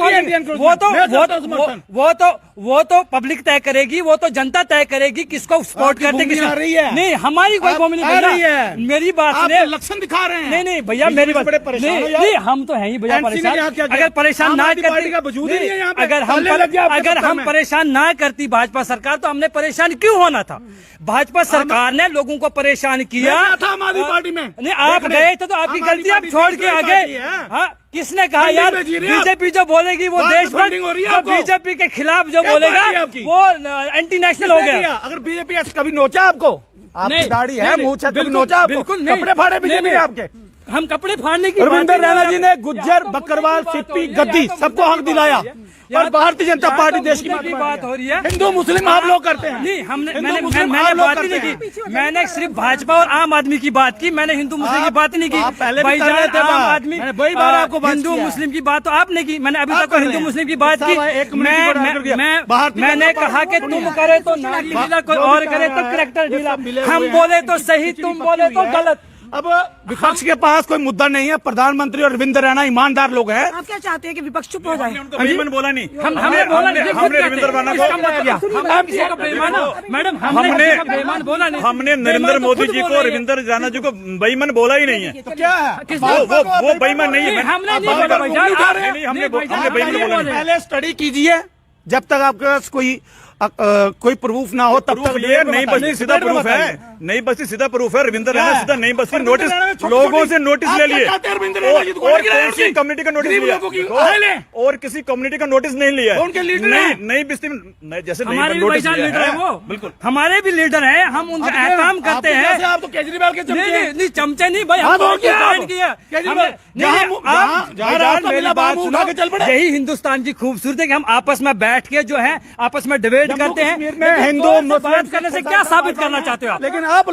वो तो पब्लिक तय करेगी, वो तो जनता तय करेगी किसको सपोर्ट आपकी करते भूमि आ रही है। नहीं, हमारी कोई भूमि आ रही नहीं है। भैया। मेरी बात आप सुनिए। लक्षण दिखा रहे हैं। नहीं भैया, मेरी बात बड़े परेशान हो यार। नहीं, हम तो हैं ही भैया NC ने परेशान। यहाँ क्या किया? अगर परेशान आम ना आदमी पार्टी का करती, वजूद ही नहीं है यहाँ पे। अगर ताले लग गया आपके सत्ता हम में। परेशान ना करती भाजपा सरकार, तो हमने परेशान क्यों होना था? भाजपा सरकार ने लोगों को परेशान किया। मैं था आम आदमी पार्टी में। नहीं, आप देखने। गए थे तो आपकी आम आदमी गलती, आप पार्टी छोड़ देश के की आगे। पार्टी है। हाँ, किसने कहा फंडिंग यार? में जी रही है आप। बीजेपी जो बोलेगी वो बात देश फंडिंग हो रही है आपको। बीजेपी के खिलाफ जो क्या बोलेगा पार्टी है आपकी? वो एंटी नेशनल हो गया। अगर बीजेपी ऐसे कभी नोचा आपको, आपकी नहीं, दाढ़ी है, नहीं, मुंह छत कभी बिल्कुल, नोचा आपको, बिल्कुल नहीं। कपड़े फाड़े बीजेपी नहीं, ने आपके। हम कपड़े फाड़ने की रविंदर बात नहीं रैना कर जी रहे। ने गुज्जर, बकरवाल, सिप्पी, गद्दी सबको हक दिलाया, और भारतीय जनता पार्टी देश की बात हो रही है। हिंदू मुस्लिम आप लोग करते हैं। नहीं, हमने हिंदू मैंने मुस्लिम मैंने आप लोग बात ही नहीं करते की। मैंने सिर्फ भाजपा और आम आदमी की बात की। मैंने हिंदू मुस्लिम की बात ही नहीं आप की। पहले भी कर रहे भाईजान, थे आम बात। आदमी, मैंने वही बार आपको बात हिंदू किया है। मुस्लिम की बात तो आपने की। मैंने अभी आप तक कर रहे हिंदू हैं। मुस्लिम की बात की। साहब, एक मिनट की बात कर दिया। भारतीय मैंने जनता कहा कि पार्टी तुम सुनिए। करे तो नारी ढीला, कोई जो भी और कह करे रहा तो है, करैक्टर ये ढीला। सब मिले हम हुए बोले हैं। तो सही, खिचड़ी तुम पकी बोले तो हुई है। गलत। अब विपक्ष के पास कोई मुद्दा नहीं है। प्रधानमंत्री और रविंद्र रैना ईमानदार लोग हैं। आप क्या चाहते हैं कि विपक्ष चुप हो जाए? उनको बेईमान बोला नहीं। हमने बोला नहीं, हमने रविंद्र रैना को हम किसी को बेईमान, मैडम, हमने किसी को बेईमान बोला नहीं। हमने नरेंद्र बेईमान तो मोदी खुद जी बोल को, रही है। रविंद्र रैना जी को बेईमान बोला ही नहीं है। तो क्या है? वो बेईमान नहीं है। हमने नहीं आप बोला बार भाईजान। उठा रहे हैं। नहीं, हमने भाईजान, बेईमान नहीं बोला बोले। नहीं। पहले स्टडी कीजिए, जब तक आपके पास कोई कोई प्रूफ ना हो तब तक ये नई बस्ती सीधा प्रूफ है, नई बस्ती सीधा प्रूफ है। रविंद्र रैना सीधा नई बस्ती नोटिस, लोगों से नोटिस ले लिए और किसी कम्युनिटी का नोटिस लिया और किसी कम्युनिटी का नोटिस नहीं लिया। नई बस्ती में जैसे हमारे भी भाईजान लीडर है वो, बिल्कुल हमारे भी लीडर है, हम उनका एहतराम करते हैं। आप तो केजरीवाल के नहीं चमचे नहीं भाई, हाँ, हम तो क्या ज्वाइन किया। यही हिंदुस्तान की खूबसूरती है कि हम आपस में बैठ के जो है आपस में डिबेट करते हैं। हिंदू बात करने से क्या साबित करना चाहते हो आप? लेकिन आप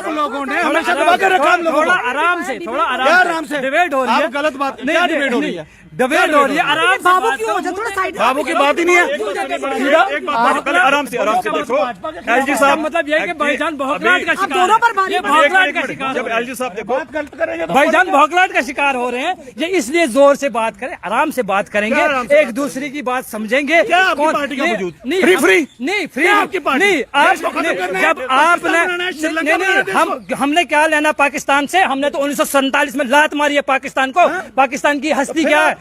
लोगों ने हमेशा दबा के रखा हम लोगों को। थोड़ा आराम से, थोड़ा आराम से डिबेट हो रही है। आप गलत बात नहीं, डिबेट हो रही है, डिबेट हो रही है। आराम से बाबू बात की करो। वजह थोड़ा साइड बाबू की बात ही नहीं है। एक बात पहले आराम से देखो, एलजी साहब मतलब यह है कि भाईजान भौखलाहट का शिकार दोनों पर है। ये भौखलाहट का शिकार जब एलजी साहब देखो भाईजान भौखलाहट का शिकार हो रहे हैं, ये इसलिए जोर से बात करें, आराम से बात करेंगे, एक दूसरे की बात समझेंगे। आपकी पार्टी का वजूद? नहीं फ्री नहीं फ्री आपकी पार्टी? नहीं आप जब आपने नहीं हमने क्या लेना पाकिस्तान से? हमने तो 1947 में लात मारी है पाकिस्तान को। पाकिस्तान की हस्ती क्या है?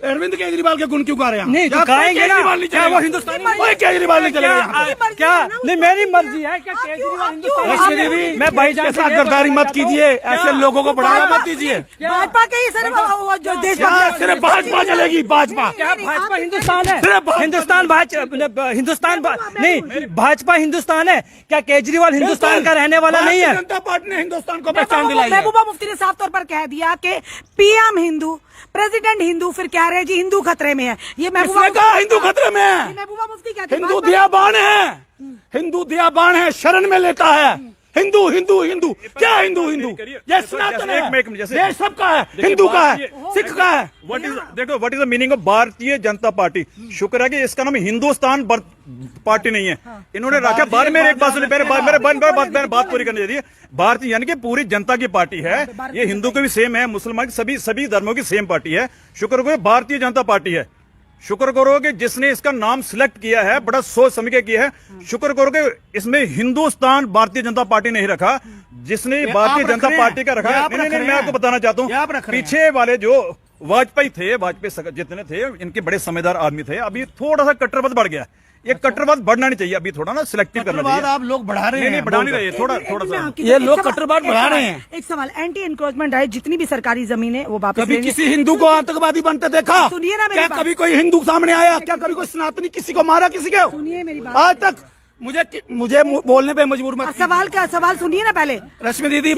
अरविंद केजरीवाल के गुण क्यों गा रहे हैं? नहीं तो गाएंगे ना, क्या वो हिंदुस्तानी? केजरीवाल नहीं चलेगा यहाँ पे। क्या नहीं मेरी मर्जी है क्या केजरीवाल हिंदुस्तानी? मैं भाईजान ऐसा गद्दारी मत कीजिए, ऐसे लोगों को बढ़ावा मत दीजिए। भाजपा के ही सिर्फ देश सिर्फ भाजपा चलेगी, भाजपा। क्या भाजपा हिंदुस्तान है? सिर्फ हिंदुस्तान नहीं भाजपा हिंदुस्तान है क्या? केजरीवाल हिंदुस्तान का रहने वाला नहीं है? जनता पार्टी ने हिंदुस्तान को पहचान दिलाई है। महबूबा मुफ्ती ने साफ तौर पर कह दिया कि पीएम हिंदू, प्रेसिडेंट हिंदू, फिर कह रहे हैं जी हिंदू खतरे में है। ये किसने कहा हिंदू खतरे में है? महबूबा मुफ्ती कहते हैं हिंदू दयाबान है, हिंदू दयाबान है, शरण में लेता है। हिंदू हिंदू हिंदू क्या हिंदू हिंदू? ये सनातन है, ये सबका है, हिंदू का है, सिख का है। देखो what is the meaning of Bharatiya Janata party. शुक्र है कि इसका नाम हिंदुस्तान पार्टी नहीं है। इन्होंने रखा बाद में एक बात सुनी, मेरे बात पूरी करनी चाहिए। भारतीय यानी कि पूरी जनता की पार्टी है। ये हिंदू के भी सेम है, मुसलमान की सभी धर्मों की सेम पार्टी है। शुक्र करो भारतीय जनता पार्टी है। शुक्र करो कि जिसने इसका नाम सिलेक्ट किया है बड़ा सोच समझ के किया है। शुक्र करो कि इसमें हिंदुस्तान भारतीय जनता पार्टी नहीं रखा, जिसने भारतीय जनता पार्टी का रखा है। नहीं, मैं आपको बताना चाहता हूँ, पीछे वाले जो वाजपेयी जितने थे इनके बड़े समझदार आदमी थे। अभी थोड़ा सा कट्टरवाद बढ़ गया। ये कट्टरवाद बढ़ना नहीं चाहिए, अभी थोड़ा ना सिलेक्टिव करना चाहिए। आप लोग बढ़ा रहे हैं, नहीं बढ़ा नहीं रहे, थोड़ा सा ये लोग कट्टरवाद बढ़ा रहे हैं। एक सवाल, एंटी इंक्रोचमेंट राइट जितनी भी सरकारी जमीन है वो वापस कभी लेंगे। किसी हिंदू को आतंकवादी बनते देखा? सुनिए ना मेरी क्या बात। कभी कोई हिंदू सामने आया? क्या कभी कोई सनातनी किसी को मारा? किसी के सुनिए मेरी बात। आज तक मुझे बोलने पे मजबूर मत सवाल सुनिए ना पहले। रश्मि दीदी,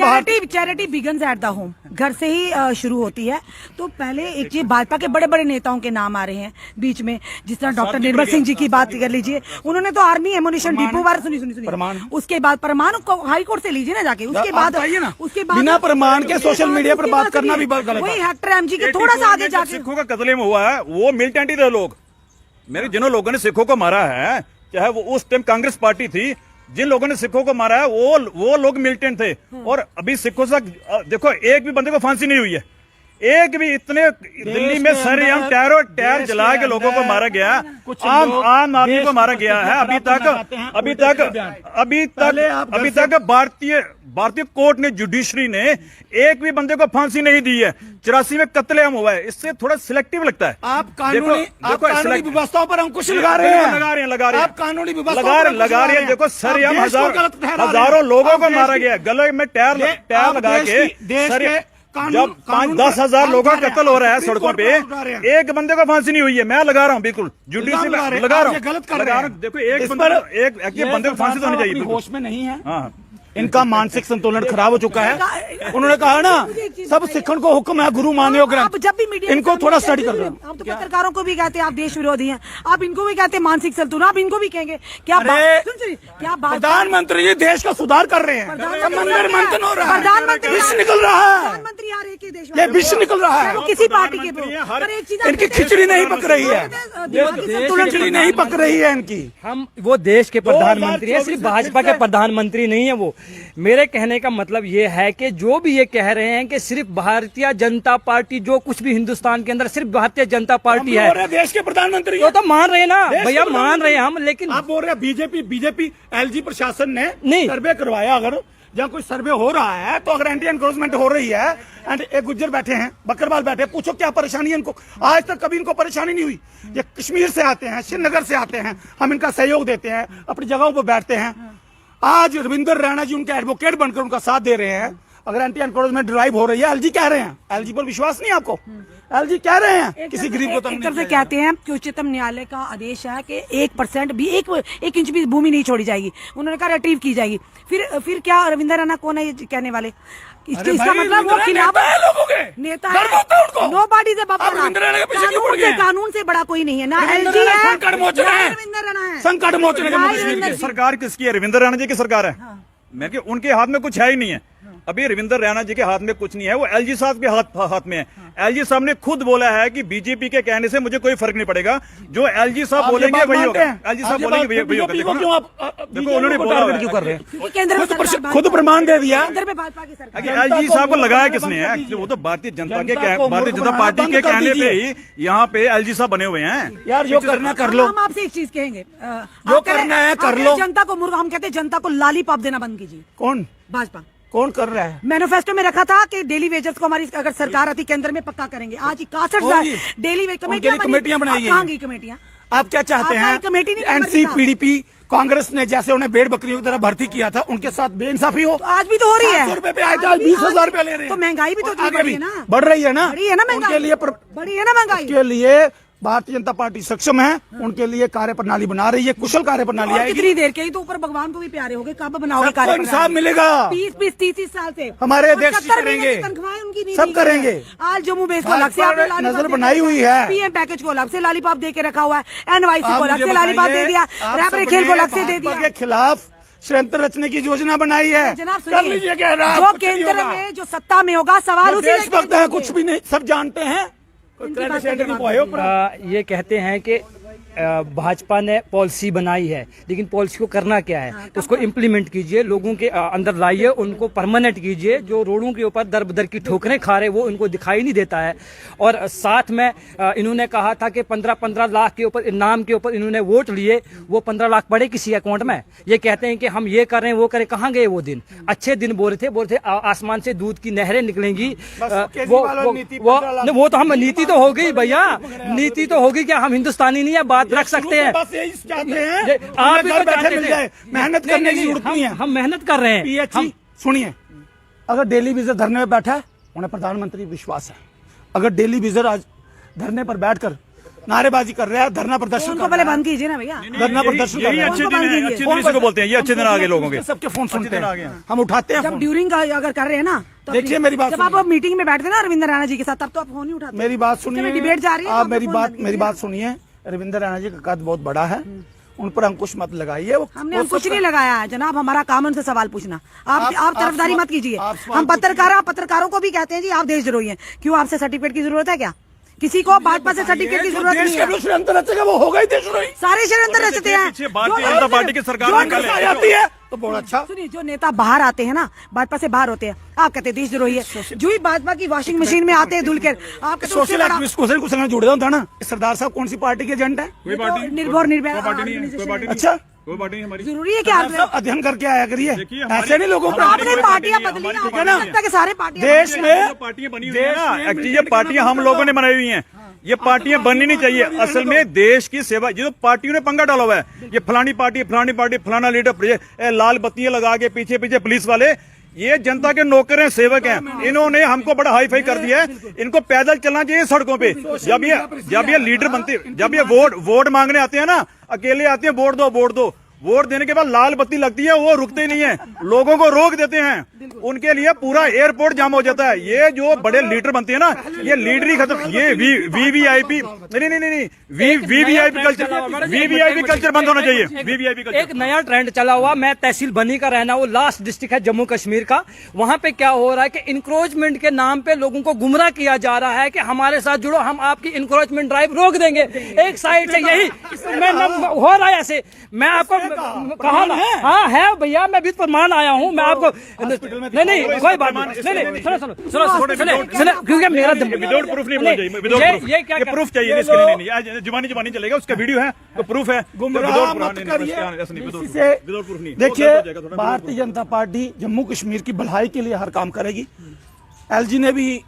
charity begins at the home, घर से ही शुरू होती है। तो पहले एक चीज, भाजपा के बड़े बड़े नेताओं के नाम आ रहे हैं बीच में, जिस तरह डॉक्टर निर्मल सिंह जी की बात कर लीजिए। उन्होंने तो आर्मी एमुनिशन डिपो बार सुनी। उसके बाद प्रमाण को हाई कोर्ट से लीजिए ना जाके। उसके बाद बिना प्रमाण के सोशल मीडिया पर बात करना भी गलत है। वही हेक्टर एमजी के थोड़ा सा आगे जाके सिखों का कत्लेआम हुआ है, वो मिलिटेंट ही थे लोग। मेरे जिन लोगों ने सिखों को मारा है, चाहे वो उस टाइम कांग्रेस पार्टी थी, जिन लोगों ने सिखों को मारा है वो लोग मिलिटेंट थे। और अभी सिखों से देखो एक भी बंदे को फांसी नहीं हुई है। एक भी इतने दिल्ली में सरेआम टायर जला के लोगों को मारा गया, आम आदमी को मारा गया है। अभी तक भारतीय कोर्ट ने, जुडिशरी ने एक भी बंदे को फांसी नहीं दी है। 84 में कत्लेआम हुआ है। इससे थोड़ा सिलेक्टिव लगता है। आप कानूनी व्यवस्थाओं पर अंकुश लगा रहे हैं। आप कानूनी लगा रहे हैं। देखो सरेआम हजारों लोगों को मारा गया, गले में टायर लगा के। जब 5-10 लोगों का कत्ल हो रहा है सड़कों पे, एक बंदे को फांसी नहीं हुई है। मैं लगा रहा हूँ, बिल्कुल जुडिशरी लगा रहा हूँ, गलत कर रहा हूँ। देखो एक बंदे को फांसी तो होनी चाहिए। होश में नहीं है। हाँ, इनका मानसिक संतुलन खराब हो चुका है। उन्होंने कहा ना, सब सिखों को हुक्म है, गुरु मान्यो ग्रंथ। जब भी मीडिया इनको थोड़ा स्टडी कर रहे आप तो पत्रकारों को भी कहते हैं आप देश विरोधी हैं, आप इनको भी कहते हैं मानसिक संतुलन, आप इनको भी कहेंगे क्या? प्रधानमंत्री जी देश का सुधार कर रहे हैं। मंदिर मंथन हो रहा है, प्रधानमंत्री विष निकल रहा है, प्रधानमंत्री यार एक ही देश ये विष निकल रहा है। किसी पार्टी के पर एक चीज इनकी खिचड़ी नहीं पक रही है, खिचड़ी नहीं पक रही है इनकी। हम वो देश के प्रधानमंत्री है, सिर्फ भाजपा के प्रधानमंत्री नहीं है वो। मेरे कहने का मतलब ये है कि जो भी ये कह रहे हैं कि सिर्फ भारतीय जनता पार्टी, जो कुछ भी हिंदुस्तान के अंदर सिर्फ भारतीय जनता पार्टी है, देश के प्रधानमंत्री वो तो मान रहे हैं ना भैया, मान रहे हैं हम। लेकिन आप बोल रहे हैं बीजेपी एलजी प्रशासन ने नहीं सर्वे करवाया, अगर जहाँ कोई सर्वे हो रहा है तो अगर एंटी एनक्रोचमेंट हो रही है एंड एक गुज्जर बैठे हैं, बकरवाल बैठे हैं, पूछो क्या परेशानी है इनको। आज तक कभी इनको परेशानी नहीं हुई। ये कश्मीर से आते हैं, श्रीनगर से आते हैं, हम इनका सहयोग देते हैं, अपनी जगहों पर बैठते हैं। आज रविंदर रैना जी उनके एडवोकेट बनकर उनका साथ दे रहे हैं। अगर एंटी एनक्रोचमेंट ड्राइव हो रही है, एलजी कह रहे हैं, एलजी पर विश्वास नहीं है आपको? एलजी कह रहे हैं किसी गरीब को एक तरफ से कहते हैं कि उच्चतम न्यायालय का आदेश है कि 1% भी एक इंच भी भूमि नहीं छोड़ी जाएगी, उन्होंने कहा रिट्रीव की जाएगी। फिर क्या रविंदर रैना कौन है ये कहने वाले? इसका मतलब वो खिलाफ नेता है, नो पार्टी से कानून से बड़ा कोई नहीं है ना। एलजी है, रविंदर रैना है, संकट मोचने सरकार किसकी है? रविंदर रैना जी की सरकार है। मैं कि उनके हाथ में कुछ है ही नहीं है। अभी रविंदर रैना जी के हाथ में कुछ नहीं है, वो एलजी साहब के हाथ में है। एलजी साहब ने खुद बोला है कि बीजेपी के कहने से मुझे कोई फर्क नहीं पड़ेगा, जो एलजी साहब बोलेंगे वही होगा। एलजी साहब बोलेंगे वही होगा। देखो उन्होंने बोला क्यों कर रहे हैं, केंद्र में खुद प्रमाण दे दिया। एलजी साहब को लगाया किसने है? एक्चुअली वो तो भारतीय जनता पार्टी के कहने पे ही यहाँ पे एलजी साहब बने हुए हैं। यार जो करना कर लो। हम आपसे एक चीज कहेंगे, जो करना है कर लो। जनता को मुर्गा, हम कहते हैं जनता को लॉलीपॉप देना बंद कीजिए। कौन? भाजपा। कौन कर रहा है? मैनिफेस्टो में रखा था कि डेली वेजेस को हमारी अगर सरकार आती केंद्र में पक्का करेंगे। आज 61 डेली वेज कमेटियां बनाई गई। कमेटियां आप क्या चाहते हैं? कमेटी नहीं, एनसी पीडीपी कांग्रेस ने जैसे उन्हें भेड़ बकरियों की तरह भर्ती किया था, उनके साथ बेइंसाफी हो। तो आज भी तो हो रही है। 500 रुपए पे आए थे, आज 20,000 रुपए ले रहे हैं। तो महंगाई भी तो आगे भी ना बढ़ रही है ना। बढ़ी है ना महंगाई, उनके लिए बढ़ी है ना महंगाई। के लिए भारतीय जनता पार्टी सक्षम है, उनके लिए कार्य प्रणाली बना रही है, कुशल कार्य प्रणाली आएगी। कितनी देर के ही तो ऊपर भगवान को भी प्यारे हो गए, कब बनाओगे कार्य? इंसाफ मिलेगा। 20-30 साल से हमारे देश की करेंगे, तनख्वाहें उनकी सब करेंगे। आज जम्मू बेस को अलग से नजर बनाई हुई है, पीएम पैकेज को अलग से लॉलीपॉप दे के रखा हुआ है, एनवाईसी को अलग से लॉलीपॉप दे दिया, रैप खेल को अलग से दे दिया। के खिलाफ षड्यंत्र रचने की योजना बनाई है। जनाब कर लीजिए, कह रहा है जो केंद्र में जो सत्ता में होगा, सवाल उसी देशभक्त है, कुछ भी नहीं, सब जानते हैं। ये कहते हैं कि भाजपा ने पॉलिसी बनाई है, लेकिन पॉलिसी को करना क्या है? उसको इम्प्लीमेंट कीजिए, लोगों के अंदर लाइए, उनको परमानेंट कीजिए। जो रोडों के ऊपर दर बदर की ठोकरें खा रहे वो उनको दिखाई नहीं देता है। और साथ में इन्होंने कहा था कि 15-15 लाख के ऊपर इनाम के ऊपर इन्होंने वोट लिए, वो 15 लाख पड़े किसी अकाउंट में? ये कहते हैं कि हम ये कर रहे हैं वो करें। कहाँ गए वो दिन? अच्छे दिन बोल रहे थे आसमान से दूध की नहरें निकलेंगी। वो तो हम नीति तो हो गई भैया, नीति तो होगी। क्या हम हिंदुस्तानी नहीं है? बात रख सकते हैं। बस यही चाहते हैं, आप भी बैठे मिल जाए, मेहनत करने की जरूरत नहीं है। हम मेहनत कर रहे हैं। हम सुनिए, अगर डेली विजर धरने में बैठा है, उन्हें प्रधानमंत्री विश्वास है। अगर डेली विजर आज धरने पर बैठकर नारेबाजी कर रहा है, धरना प्रदर्शन उनको पहले बंद कीजिए ना भैया। धरना प्रदर्शन यही अच्छे दिन इसको बोलते हैं। ये अच्छे दिन आ गए लोगों के, सबके फोन सुनते हैं, हम उठाते हैं। जब ड्यूरिंग का अगर कर रहे हैं ना, तो देखिए मेरी बात, जब आप मीटिंग में बैठते ना रविंदर रैना जी के साथ, तब तो आप फोन नहीं उठाते। मेरी बात सुनिए, डिबेट जा रही है, आप मेरी बात सुनिए। रविंदर रैना जी का कद बहुत बड़ा है, उन पर अंकुश मत लगाइए। हमने कुछ नहीं लगाया है जनाब, हमारा काम उनसे सवाल पूछना। आप तरफदारी मत कीजिए। हम पत्रकारों को भी कहते हैं जी आप देशद्रोही हैं। क्यों, आपसे सर्टिफिकेट की जरूरत है क्या? किसी को भाजपा से सर्टिफिकेट की जरूरत नहीं है। षड्यंत्र रचेगा वो होगा ही देशद्रोही। सारे षड्यंत्र रचते हैं। भारतीय जनता पार्टी की सरकार आती है तो बहुत अच्छा। सुनिए, जो नेता बाहर आते हैं ना, भाजपा से बाहर होते हैं, आप कहते हैं देशद्रोही है। जो ही भाजपा की वॉशिंग मशीन में आते हैं धुल कर, आप कहते सोशल एक्टिविस्ट को संग जुड़े होता ना। सरदार साहब कौन सी पार्टी के एजेंट है? निर्भर निर्भय। अच्छा, कोई पार्टी नहीं हमारी। जरूरी है क्या अध्ययन करके आया करिए, ऐसे नहीं लोगों को। आपने पार्टियां बदली ना, के सारे पार्टियां देश में पार्टियां बनी हुई है ना। एक्चुअली ये पार्टियां हम लोगों ने बनाई हुई हैं, ये पार्टियां बननी नहीं चाहिए। असल में देश की सेवा, जो पार्टियों ने पंगा डाला हुआ है, ये फलानी पार्टी फलाना लीडर, लाल बत्तियां लगा के पीछे पीछे पुलिस वाले, ये जनता के नौकर हैं, सेवक हैं। इन्होंने हमको बड़ा हाई फाई कर दिया है। इनको पैदल चलना चाहिए सड़कों पे। जब ये लीडर बनते, जब ये वोट मांगने आते हैं ना, अकेले आते हैं, वोट दो। वोट देने के बाद लाल बत्ती लगती है, वो रुकते नहीं है, लोगों को रोक देते हैं। उनके लिए पूरा एयरपोर्ट जाम हो जाता है। ये जो बड़े लीडर बनते हैं ना, ये लीडर ही खत्म। ये वीवीआईपी नहीं, वीवीआईपी कल्चर बंद होना चाहिए। वीवीआईपी कल्चर एक नया ट्रेंड चला हुआ। मैं तहसील बनी का रहना, वो लास्ट डिस्ट्रिक्ट है जम्मू कश्मीर का। वहां पे क्या हो रहा है कि इंक्रोचमेंट के नाम पे लोगों को गुमराह किया जा रहा है कि हमारे साथ जुड़ो, हम आपकी इंक्रोचमेंट ड्राइव रोक देंगे। एक साइड से यही हो रहा है। ऐसे मैं आपको कहा ना, हाँ है भैया, मैं भी प्रमाण आया हूँ, मैं आपको नहीं कोई बात नहीं, सुनो क्योंकि मेरा विदाउट प्रूफ नहीं बोलना चाहिए, विदाउट प्रूफ, ये प्रूफ चाहिए इसके लिए नहीं, जुबानी जुबानी चलेगा, उसका वीडियो है तो प्रूफ है, देखिए भारतीय जनता पार्टी जम्मू कश्मीर की भलाई के लिए हर काम करेगी। एलजी ने भी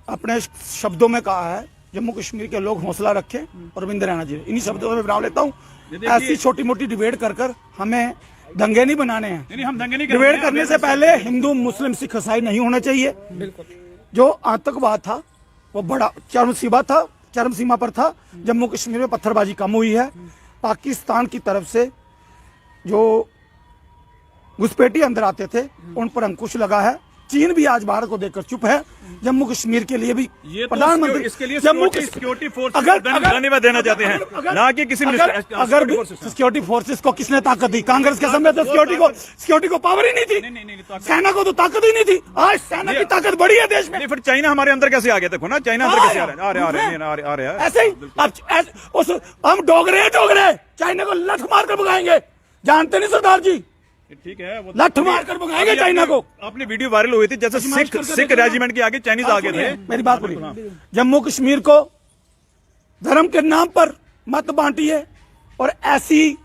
अपने शब्दों में कहा है जम्मू कश्मीर के लोग हौसला रखें, और रविंद्र रैना जी इन्हीं शब्दों में विराम लेता हूँ। ऐसी छोटी मोटी डिबेट कर हमें दंगे नहीं बनाने हैं। नहीं, हम दंगे नहीं डिबेट करने से पहले हिंदू मुस्लिम सिख ईसाई नहीं होना चाहिए। जो आतंकवाद था वो बड़ा चरम सीमा पर था। जम्मू कश्मीर में पत्थरबाजी कम हुई है। पाकिस्तान की तरफ से जो घुसपैठी अंदर आते थे उन पर अंकुश लगा है। चीन भी आज भारत को देखकर चुप है। जम्मू कश्मीर के लिए भी प्रधानमंत्री इसके लिए जम्मू सिक्योरिटी फोर्स धन्यवाद देना चाहते हैं, ना कि किसी अगर सिक्योरिटी फोर्सेस को किसने ताकत दी? कांग्रेस के समय तो सिक्योरिटी को पावर ही नहीं थी, सेना को तो ताकत ही नहीं थी। आज सेना की ताकत बढ़ी है देश में। फिर चाइना हमारे अंदर कैसे आ गया? देखो ना, चाइना अंदर कैसे आ रहे हैं ऐसे ही हम डोगरे चाइना को लठ मार कर भगाएंगे। जानते नहीं सरदार जी, ठीक है, लठ मार कर भगाएंगे चाइना को। अपनी वीडियो वायरल हुई थी जैसे सिख रेजिमेंट के आगे चाइनीज आगे थे। मेरी बात सुनिए, जम्मू कश्मीर को धर्म के नाम पर मत बांटिए, और ऐसी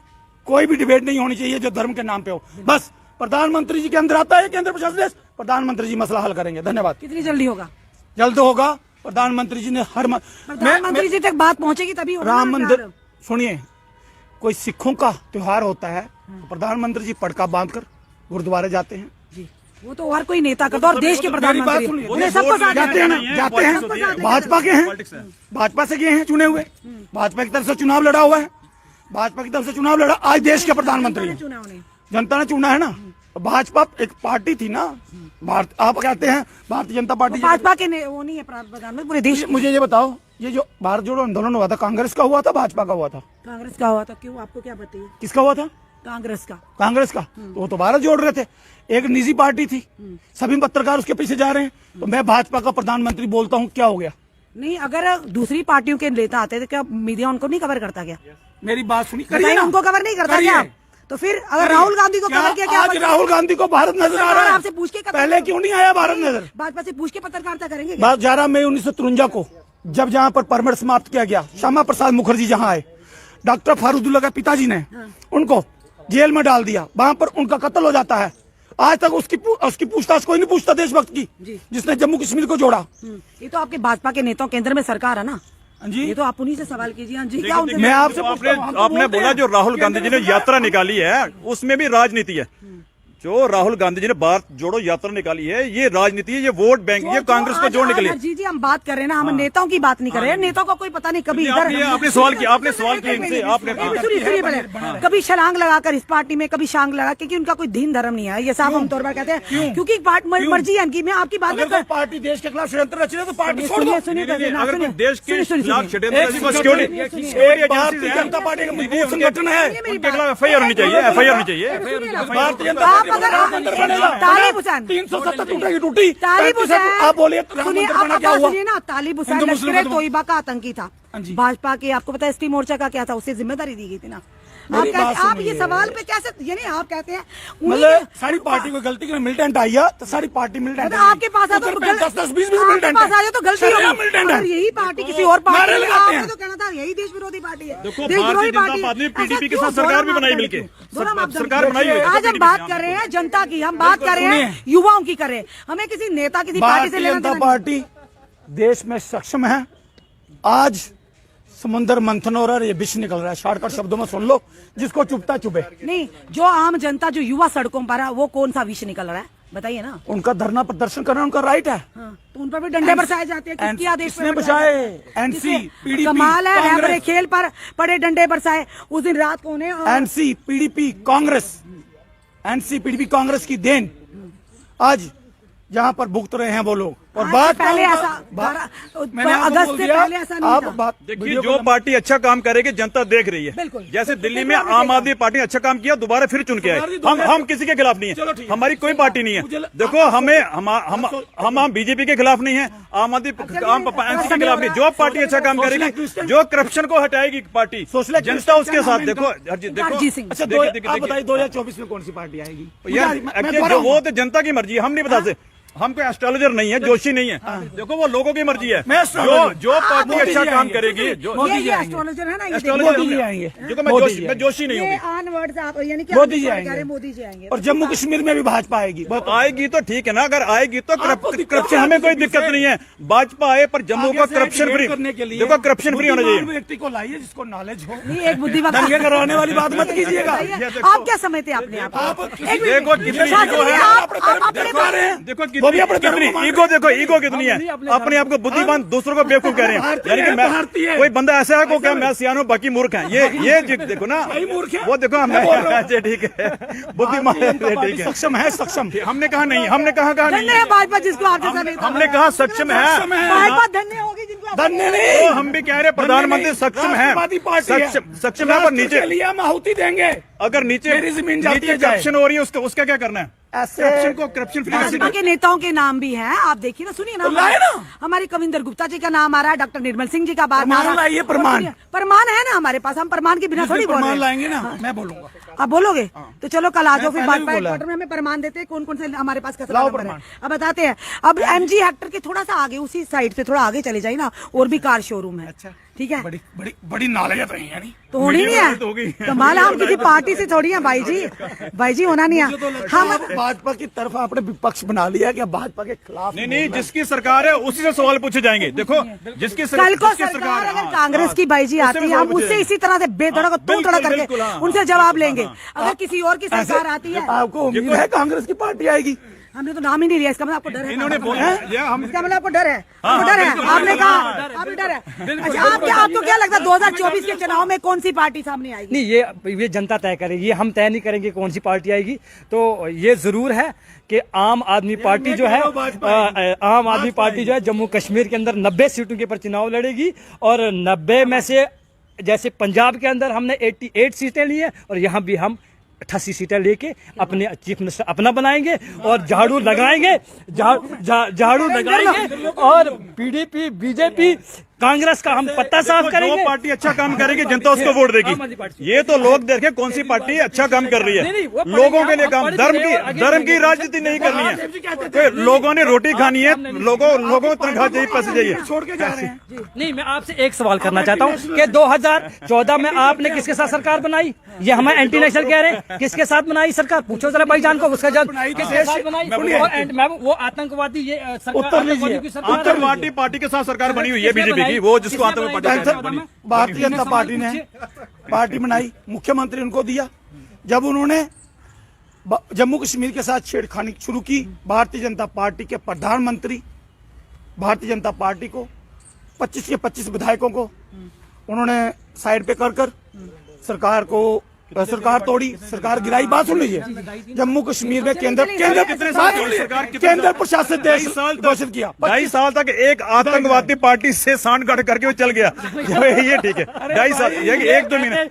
कोई भी डिबेट नहीं होनी चाहिए जो धर्म के नाम पे हो। बस प्रधानमंत्री जी के अंदर आता है केंद्र प्रशासन, प्रधानमंत्री जी मसला हल करेंगे। धन्यवाद। कितनी जल्दी होगा? जल्द होगा। प्रधानमंत्री जी ने प्रधानमंत्री जी तक बात पहुंचेगी तभी होगा। राम मंदिर सुनिए, कोई सिखों का त्योहार होता है तो प्रधानमंत्री जी पड़का बांधकर गुरुद्वारे जाते हैं जी। वो तो और कोई नेता करता, और देश के प्रधानमंत्री सबको साथ जाते हैं। भाजपा के हैं, भाजपा से गए हैं चुने हुए, भाजपा की तरफ से चुनाव लड़ा हुआ है, भाजपा की तरफ से चुनाव लड़ा। आज देश के प्रधानमंत्री जनता ने चुना है ना। भाजपा एक पार्टी थी ना, आप कहते हैं भारतीय जनता पार्टी भाजपा के वो नहीं है प्रधानमंत्री पूरे देश। मुझे ये बताओ, ये जो भारत जोड़ो आंदोलन हुआ था, कांग्रेस का हुआ था भाजपा का हुआ था? कांग्रेस का हुआ था। क्यों, आपको क्या बताइए? किसका हुआ था? कांग्रेस का। कांग्रेस का तो वो तो भारत जोड़ रहे थे, एक निजी पार्टी थी, सभी पत्रकार उसके पीछे जा रहे हैं। तो मैं भाजपा का प्रधानमंत्री बोलता हूँ, क्या हो गया? नहीं, अगर दूसरी पार्टियों के नेता आते तो क्या मीडिया उनको नहीं कवर करता क्या? मेरी बात सुनी, उनको कवर नहीं करता क्या? तो फिर अगर राहुल गांधी को कवर किया, आज राहुल गांधी को भारत नजर आ रहा है? आपसे पूछ के पहले क्यों नहीं आया भारत नजर? भाजपा से पूछ के पत्रकारिता करेंगे। 11 मई 1953 को जब जहाँ पर परमिट समाप्त किया गया, श्यामा प्रसाद मुखर्जी जहाँ आए, डॉक्टर फारूदुल्ला के पिताजी ने उनको जेल में डाल दिया, वहां पर उनका कत्ल हो जाता है। आज तक उसकी पूछताछ कोई नहीं पूछता देशभक्त की, जिसने जम्मू कश्मीर को जोड़ा। ये तो आपके भाजपा के नेताओं, केंद्र में सरकार है ना जी, ये तो आप उन्हीं से सवाल कीजिए। जी, क्या मैं आपसे आपने बोला जो राहुल गांधी जी ने यात्रा निकाली है उसमें भी राजनीति है। जो राहुल गांधी जी ने भारत जोड़ो यात्रा निकाली है, ये राजनीति है, ये वोट बैंक, ये कांग्रेस को जोड़ने के लिए। जी हम बात कर रहे हैं ना, हम नेताओं की बात नहीं कर रहे हैं। नेताओं को कोई पता नहीं कभी इधर आपने सवाल किया, आपने सवाल किया इनसे, आपने कभी छलांग लगाकर इस पार्टी में, कभी शांग लगा, क्योंकि उनका कोई दीन धर्म नहीं है, ये साफ हम तौर पर कहते हैं। क्योंकि मर्जी है इनकी। मैं आपकी बात अगर पार्टी देश के खिलाफ षड्यंत्र रच रही है तो पार्टी छोड़ दो। सुनिए, देश के खिलाफ भारतीय जनता पार्टी का मजबूत संगठन है, उनके खिलाफ एफआईआर होनी चाहिए, एफआईआर होनी चाहिए। भारतीय जनता पार्टी तालिब हुसैन 370 टूटी। तालिब हुसैन, आप बोलिए सुनिए ना, तालिब हुसैन लश्कर तोयबा का आतंकी था। भाजपा के, आपको पता है एसटी मोर्चा का क्या था, उससे जिम्मेदारी दी गई थी ना। आप ये सवाल पे कैसे, यानी आप कहते हैं मतलब सारी पार्टी को गलती कर मिलिटेंट आई है तो सारी पार्टी मिलिटेंट है। आपके पास आ तो 10-20 मिलिटेंट आ जाए तो गलती होगी। अगर यही पार्टी किसी और पार्टी, आपने तो कहना था यही देश विरोधी पार्टी है। देखो भारतीय जनता पार्टी पीडीपी के साथ सरकार भी बनाई मिलके, सरकार बनाई है। आज हम बात कर रहे हैं जनता की, हम बात कर रहे हैं युवाओं की कर रहे हैं। हमें किसी नेता, किसी पार्टी से लेना जनता पार्टी देश में सक्षम है। आज समुद्र मंथन हो रहा है, ये विष निकल रहा है। शॉर्टकट शब्दों में सुन लो, जिसको चुपता चुभे। नहीं, जो आम जनता, जो युवा सड़कों पर है, वो कौन सा विष निकल रहा है बताइए ना। उनका धरना प्रदर्शन करना उनका राइट है। तो उन पर भी डंडे बरसाए जाते हैं। किसने देश में बरसाए? एनसी, पीडीपी, कमाल है। रैबरे खेल पर पड़े डंडे बरसाए उस दिन रात को उन्हें। NC, PDP, Congress, NC, PDP, Congress की देन आज जहां पर भुगत रहे हैं वो लोग। और बात पहले ऐसा मैंने आपको अगस्त बोल से दिया, पहले ऐसा नहीं आप था। बात देखिए जो पार्टी अच्छा काम करेगी जनता देख रही है। बिल्कुल। जैसे दिल्ली में आम आदमी पार्टी ने अच्छा काम किया, दोबारा फिर चुन के आए। हम किसी के खिलाफ नहीं है, हमारी कोई पार्टी नहीं है। देखो हमें हम बीजेपी के खिलाफ नहीं है, आम आदमी एनसी के खिलाफ नहीं। जो पार्टी अच्छा काम करेगी, जो करप्शन को हटाएगी पार्टी, जनता उसके साथ। देखो हरजीत सिंह। अच्छा, आप बताइए 2024 में कौन सी पार्टी आएगी? यार वो तो जनता की मर्जी है, हम नहीं बता सकते। हम कोई एस्ट्रोलॉजर नहीं है, जोशी नहीं है। देखो वो लोगों की मर्जी है। जो पार्टी अच्छा काम करेगी, जो ये एस्ट्रोलॉजर है ना, ये एस्ट्रोलॉजर मोदी जी आएंगे। देखो मैं जोशी नहीं ये हूँ। ऑन वर्ड्स आप यानी कि मोदी जी आप आएंगे। कह रहे हैं मोदी जी आएंगे। और जम्मू कश्मीर में भी भाजपा आएगी। आएगी तो ठीक है ना, अगर आएगी तो करप्शन, हमें कोई दिक्कत नहीं है। भाजपा आए पर जम्मू को करप्शन फ्री करने के लिए देखो करप्शन फ्री होना चाहिए। व्यक्ति को लाइए जिसको नॉलेज हो। नहीं, एक बुद्धिमान दंगे करवाने वाली बात मत कीजिएगा। आप क्या समझते हैं अपने आप? देखो कितनी ईगो है, देखो कितनी ईगो, देखो ईगो कितनी है। अपने आप को बुद्धिमान, दूसरों को बेवकूफ कह रहे हैं। यानी कि मैं कोई बंदा ऐसा है को क्या मैं सियान हूं बाकी मूर्ख हैं। ये देखो ना, वो देखो हम ठीक है बुद्धिमान, ठीक है सक्षम है, सक्षम। हमने कहा नहीं, हमने कहा नहीं धन्य है भाजपा जिसको आप जैसा नेता हमने कहा सक्षम है। भाजपा धन्य होगी जिनको आप- धन्य तो नहीं, हम भी कह रहे हैं प्रधानमंत्री सक्षम है, सक्षम है, पर नीचे के लिए हम आहुति देंगे। अगर नीचे मेरी जमीन जाती नीचे है जाए। करप्शन हो रही है, उसका क्या करना है? ऐसे करप्शन भाजपा के नेताओं के नाम भी हैं, आप देखिए ना, सुनिए ना, लाए ना। हमारे कविंदर गुप्ता जी का नाम आ रहा है, डॉक्टर निर्मल सिंह जी का बात आ रहा लाइए, प्रमाण। प्रमाण है ना हमारे पास, हम प्रमाण के बिना थोड़ी बोल रहे प्रमाण हैं। लाएंगे ना, मैं बोलूंगा। आप बोलोगे तो चलो कल आ जाओ, फिर पहले भाजपा भी बोला। हेडक्वार्टर में हमें प्रमाण देते हैं कौन कौन से हमारे पास कसरा लाओ नंबर है। प्रमाण। अब बताते हैं। अब एमजी हेक्टर के थोड़ा सा आगे, उसी साइड से थोड़ा आगे चले जाइए ना, और भी कार शोरूम है। अच्छा, ठीक है, बड़ी नॉलेज है यानी। तो होनी नहीं तो होगी। है कमाल, हम किसी पार्टी से थोड़ी है भाई जी होना नहीं मुझे तो है लगता हम। है भाजपा की तरफ आपने विपक्ष बना लिया कि भाजपा के खिलाफ नहीं, जिसकी सरकार है उसी से सवाल पूछे जाएंगे। देखो जिसकी कल को जिसकी सरकार अगर हाँ, कांग्रेस की बाई जी आती है, हम उससे इसी तरह से बेधड़क तुम तड़ा बिल्कुल, करके हाँ, उनसे जवाब लेंगे। अगर किसी और की सरकार आती है, आपको उम्मीद है कांग्रेस की पार्टी आएगी? हमने तो नाम ही नहीं लिया, इसका मतलब आपको डर है। इन्होंने बोला ये हम इसका मतलब आपको डर है, आपको डर है, आपने कहा आपको डर है। अच्छा, आपको क्या लगता है 2024 के चुनाव में कौन सी पार्टी सामने आएगी? नहीं, ये जनता तय करेगी, हम तय नहीं करेंगे कौन सी पार्टी आएगी। तो ये जरूर है कि आम आदमी पार्टी जो है, आम आदमी पार्टी जो है जम्मू कश्मीर के अंदर 90 सीटों के ऊपर चुनाव लड़ेगी, और 90 में से जैसे पंजाब के अंदर हमने 88 सीटें ली है, और यहाँ भी हम 88 सीटें लेके अपने चीफ मिनिस्टर अपना बनाएंगे और झाड़ू लगाएंगे, झाड़ू लगाएंगे, और पीडीपी, बीजेपी, कांग्रेस का हम पत्ता साफ करेंगे। जो पार्टी अच्छा काम करेगी जनता उसको वोट देगी। ये तो लोग देखें कौन सी पार्टी अच्छा काम कर रही है, लोगों के लिए काम। धर्म की राजनीति नहीं करनी है। तो लोगों ने रोटी खानी है, लोगों तनख्वाह चाहिए, पैसे चाहिए। छोड़ के जा रहे हैं। नहीं, मैं आपसे एक सवाल करना चाहता हूँ कि 2014 में आपने किसके साथ सरकार बनाई? ये हमें एंटी नेशनल कह रहे हैं, किसके साथ बनाई सरकार? पूछो जरा भाईजान को, उसका जब किसके साथ बनाई? और वो आतंकवादी ये सरकार, आतंकवादी पार्टी के साथ सरकार बनी हुई है बीजेपी की, वो जिसको आतंकवादी पार्टी बनी। भारतीय जनता पार्टी ने पार्टी बनाई, मुख्यमंत्री उनको दिया। जब उन्होंने जम्मू कश्मीर के साथ छेड़खानी शुरू की, भारतीय जनता पार्टी के प्रधानमंत्री, भारतीय जनता पार्टी को 25 के 25 विधायकों को उन्होंने साइड पे कर सरकार तोड़ी, सरकार गिराई। बात सुन लीजिए, जम्मू कश्मीर में केंद्र प्रशासित देश घोषित किया। 2.5 साल तक एक आतंकवादी पार्टी से सांठगांठ करके वो चल गया। ये ठीक है, 2.5 साल, ये 1-2 महीने।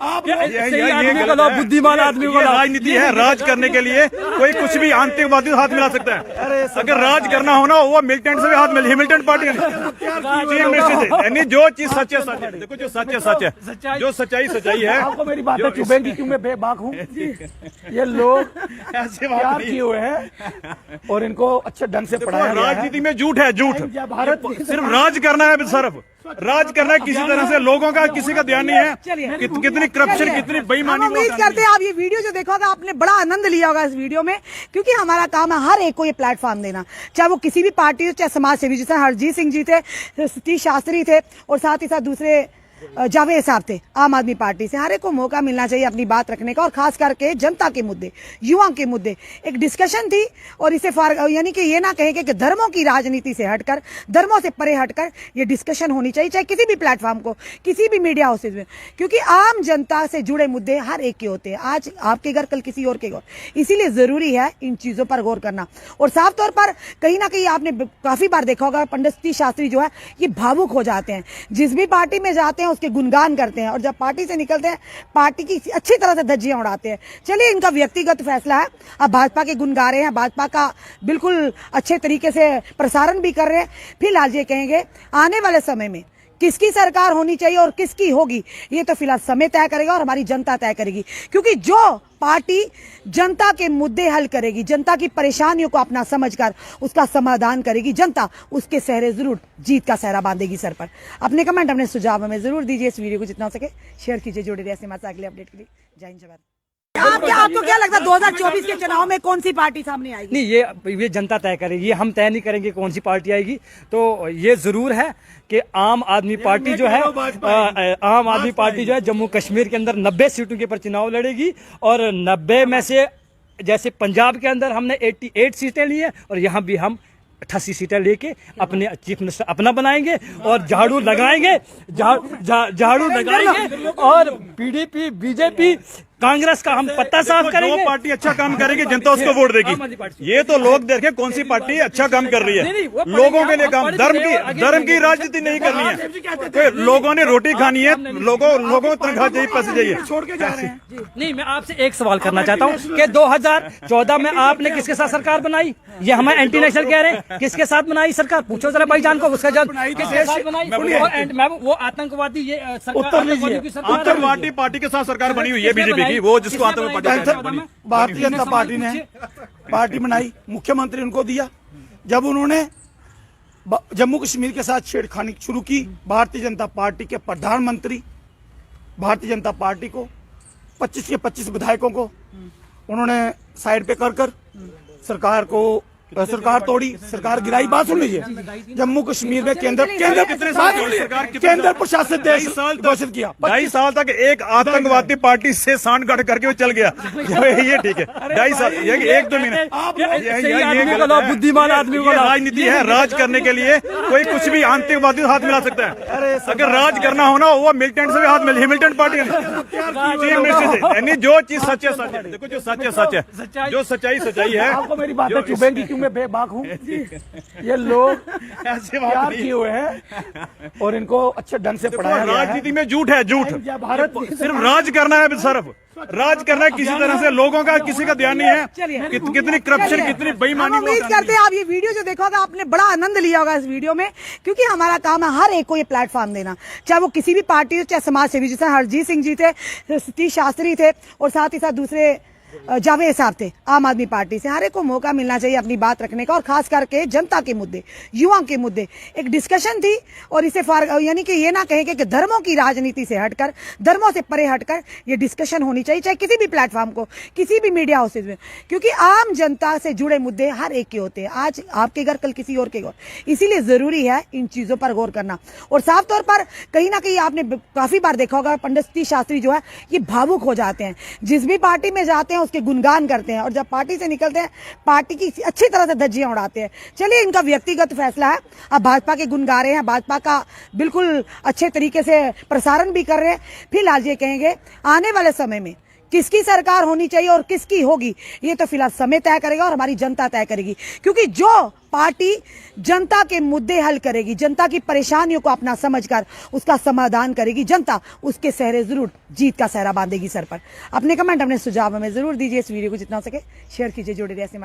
बुद्धिमान आदमी को राजनीति है, राज करने के लिए कोई कुछ भी आतंकवादी से हाथ मिला सकता है। अगर राज करना हो ना, वो मिलिटेंट से भी हाथ मिले, मिलिटेंट पार्टी यानी जो चीज सच है सच है। देखो जो सच है सच है, जो सच्चाई है। आपको मेरी बातें चुभेंगी क्यों? मैं बेबाक हूँ। ये लोग ऐसे प्यार किए हुए हैं और इनको अच्छे ढंग से पढ़ाया गया है। राजनीति में झूठ है, झूठ। भारत सिर्फ राज करना है, सिर्फ राज करना है किसी तरह से। लोगों का किसी का ध्यान नहीं है, कितनी करप्शन, कितनी बेईमानी। हम उम्मीद करते हैं आप ये वीडियो जो देखा होगा, आपने बड़ा आनंद लिया होगा इस वीडियो में, क्योंकि हमारा काम है हर एक को ये प्लेटफॉर्म देना, चाहे वो किसी भी पार्टी हो, चाहे समाज सेवी, जैसे हरजीत सिंह जी थे, सतीश शास्त्री थे, और साथ ही साथ दूसरे जावेद साहब थे आम आदमी पार्टी से, हर एक को मौका मिलना चाहिए अपनी बात रखने का, और खास करके जनता के मुद्दे, युवा के मुद्दे। एक डिस्कशन थी और इसे यानी कि ये ना कहे कि धर्मों की राजनीति से हटकर, धर्मों से परे हटकर ये डिस्कशन होनी चाहिए, चाहे किसी भी प्लेटफॉर्म को, किसी भी मीडिया हाउसेज में, क्योंकि आम जनता से जुड़े मुद्दे हर एक के होते हैं। आज आपके घर, कल किसी और के घर, इसीलिए जरूरी है इन चीजों पर गौर करना। और साफ तौर पर कहीं ना कहीं आपने काफी बार देखा होगा, पंडित टी शास्त्री जो है ये भावुक हो जाते हैं, जिस भी पार्टी में जाते हैं उसके गुणगान करते हैं, और जब पार्टी से निकलते हैं पार्टी की अच्छी तरह से धज्जियां उड़ाते हैं। चलिए, इनका व्यक्तिगत फैसला है। अब भाजपा के गुण गा रहे हैं, भाजपा का बिल्कुल अच्छे तरीके से प्रसारण भी कर रहे हैं। फिलहाल ये कहेंगे आने वाले समय में किसकी सरकार होनी चाहिए और किसकी होगी, ये तो फिलहाल समय तय करेगा और हमारी जनता तय करेगी, क्योंकि जो पार्टी जनता के मुद्दे हल करेगी, जनता की परेशानियों को अपना समझकर उसका समाधान करेगी, जनता उसके सहरे जरूर जीत का सहरा बांधेगी सर पर। अपने कमेंट, अपने सुझाव हमें जरूर दीजिए। इस वीडियो को जितना हो सके शेयर कीजिए। जुड़े रहिए हमारे साथ अगले अपडेट के लिए। जय हिंद, जय भारत। आपको क्या लगता है 2024 के चुनाव में कौन सी पार्टी सामने आएगी? नहीं, ये जनता तय करेगी, हम तय नहीं करेंगे कौन सी पार्टी आएगी। तो ये जरूर है कि आम आदमी पार्टी जो है, आम आदमी पार्टी जो है जम्मू कश्मीर के अंदर 90 सीटों के ऊपर चुनाव लड़ेगी, और 90 में से जैसे पंजाब के अंदर हमने 88 सीटें ली है, और यहाँ भी हम 88 सीटें लेके अपने चीफ मिनिस्टर अपना बनाएंगे और झाड़ू लगाएंगे, झाड़ू लगाएंगे, और पीडीपी, बीजेपी, कांग्रेस का हम पत्ता साफ करेंगे। जो पार्टी अच्छा काम करेगी जनता उसको वोट देगी। ये तो लोग देखें कौन सी पार्टी अच्छा काम कर रही है, लोगों के लिए काम। धर्म की राजनीति नहीं करनी है। लोगों ने रोटी खानी है, लोगों तनख्वाह चाहिए, पैसे चाहिए। छोड़ के जा रहे हैं। नहीं, मैं आपसे एक सवाल करना चाहता हूँ कि 2014 में आपने किसके साथ सरकार बनाई? ये हमें एंटी नेशनल कह रहे हैं, किसके साथ बनाई सरकार? पूछो जरा भाईजान को, उसका जब किसके साथ बनाई? वो आतंकवादी, ये आतंकवादी पार्टी के साथ सरकार बनी हुई है बीजेपी की, वो जिसको आतंकवादी भारतीय जनता पार्टी ने पार्टी बनाई, मुख्यमंत्री उनको दिया। जब उन्होंने जम्मू कश्मीर के साथ छेड़खानी शुरू की, भारतीय जनता पार्टी के प्रधानमंत्री, भारतीय जनता पार्टी को 25 के 25 विधायकों को उन्होंने साइड पे कर सरकार तोड़ी, सरकार गिराई। बात सुन लीजिए, जम्मू कश्मीर में केंद्र प्रशासित देश घोषित किया। 2.5 साल तक एक आतंकवादी पार्टी से सांठगांठ करके वो चल गया। ये ठीक है, 2.5 साल, ये 1-2 महीने। बुद्धिमान आदमी को राजनीति है, राज करने के लिए कोई कुछ भी आतंकवादी से हाथ मिला सकता है। अगर राज करना हो ना, वो मिलिटेंट से भी हाथ मिले, मिलिटेंट पार्टी यानी जो चीज सच है सच है। देखो, जो सच है सच है, जो सच्चाई सच्चाई है। आपको मेरी बातें चुभेंगी क्यों? मैं बेबाक हूँ। ये लोग ऐसे प्यार किए हुए हैं और इनको अच्छे ढंग से पढ़ाया गया है। राजनीति में झूठ है, झूठ। भारत सिर्फ राज करना है, सिर्फ राज करना है, किसी तरह से लोगों का किसी का ध्यान नहीं है। कितनी करप्शन, कितनी बेईमानी। उम्मीद करते हैं आप ये वीडियो जो देखा होगा आपने बड़ा आनंद लिया होगा इस वीडियो में, क्योंकि हमारा काम है हर एक को ये प्लेटफॉर्म देना, चाहे वो किसी भी पार्टी हो, चाहे समाज सेवी, जैसे हरजीत सिंह जी थे, टी शास्त्री थे, और साथ ही साथ दूसरे जावेद साहब थे आम आदमी पार्टी से। हर एक को मौका मिलना चाहिए अपनी बात रखने का, और खास करके जनता के मुद्दे, युवा के मुद्दे। एक डिस्कशन थी और इसे यानी कि ये ना कहे कि धर्मों की राजनीति से हटकर, धर्मों से परे हटकर ये डिस्कशन होनी चाहिए, चाहे किसी भी प्लेटफॉर्म को, किसी भी मीडिया हाउसेज में, क्योंकि आम जनता से जुड़े मुद्दे हर एक के होते हैं। आज आपके घर, कल किसी और के घर, इसीलिए जरूरी है इन चीजों पर गौर करना। और साफ तौर पर कहीं ना कहीं आपने काफी बार देखा होगा, पंडित टी शास्त्री जो है ये भावुक हो जाते हैं, जिस भी पार्टी में जाते हैं उसके गुणगान करते हैं, और जब पार्टी से निकलते हैं पार्टी की अच्छी तरह से धज्जियां उड़ाते हैं। चलिए, इनका व्यक्तिगत फैसला है। अब भाजपा के गुण गा रहे हैं, भाजपा का बिल्कुल अच्छे तरीके से प्रसारण भी कर रहे हैं। फिलहाल ये कहेंगे आने वाले समय में किसकी सरकार होनी चाहिए और किसकी होगी, ये तो फिलहाल समय तय करेगा और हमारी जनता तय करेगी, क्योंकि जो पार्टी जनता के मुद्दे हल करेगी, जनता की परेशानियों को अपना समझकर उसका समाधान करेगी, जनता उसके सहरे जरूर जीत का सहरा बांधेगी सर पर। अपने कमेंट, अपने सुझाव हमें जरूर दीजिए। इस वीडियो को जितना हो सके शेयर कीजिए। जुड़े रहिए।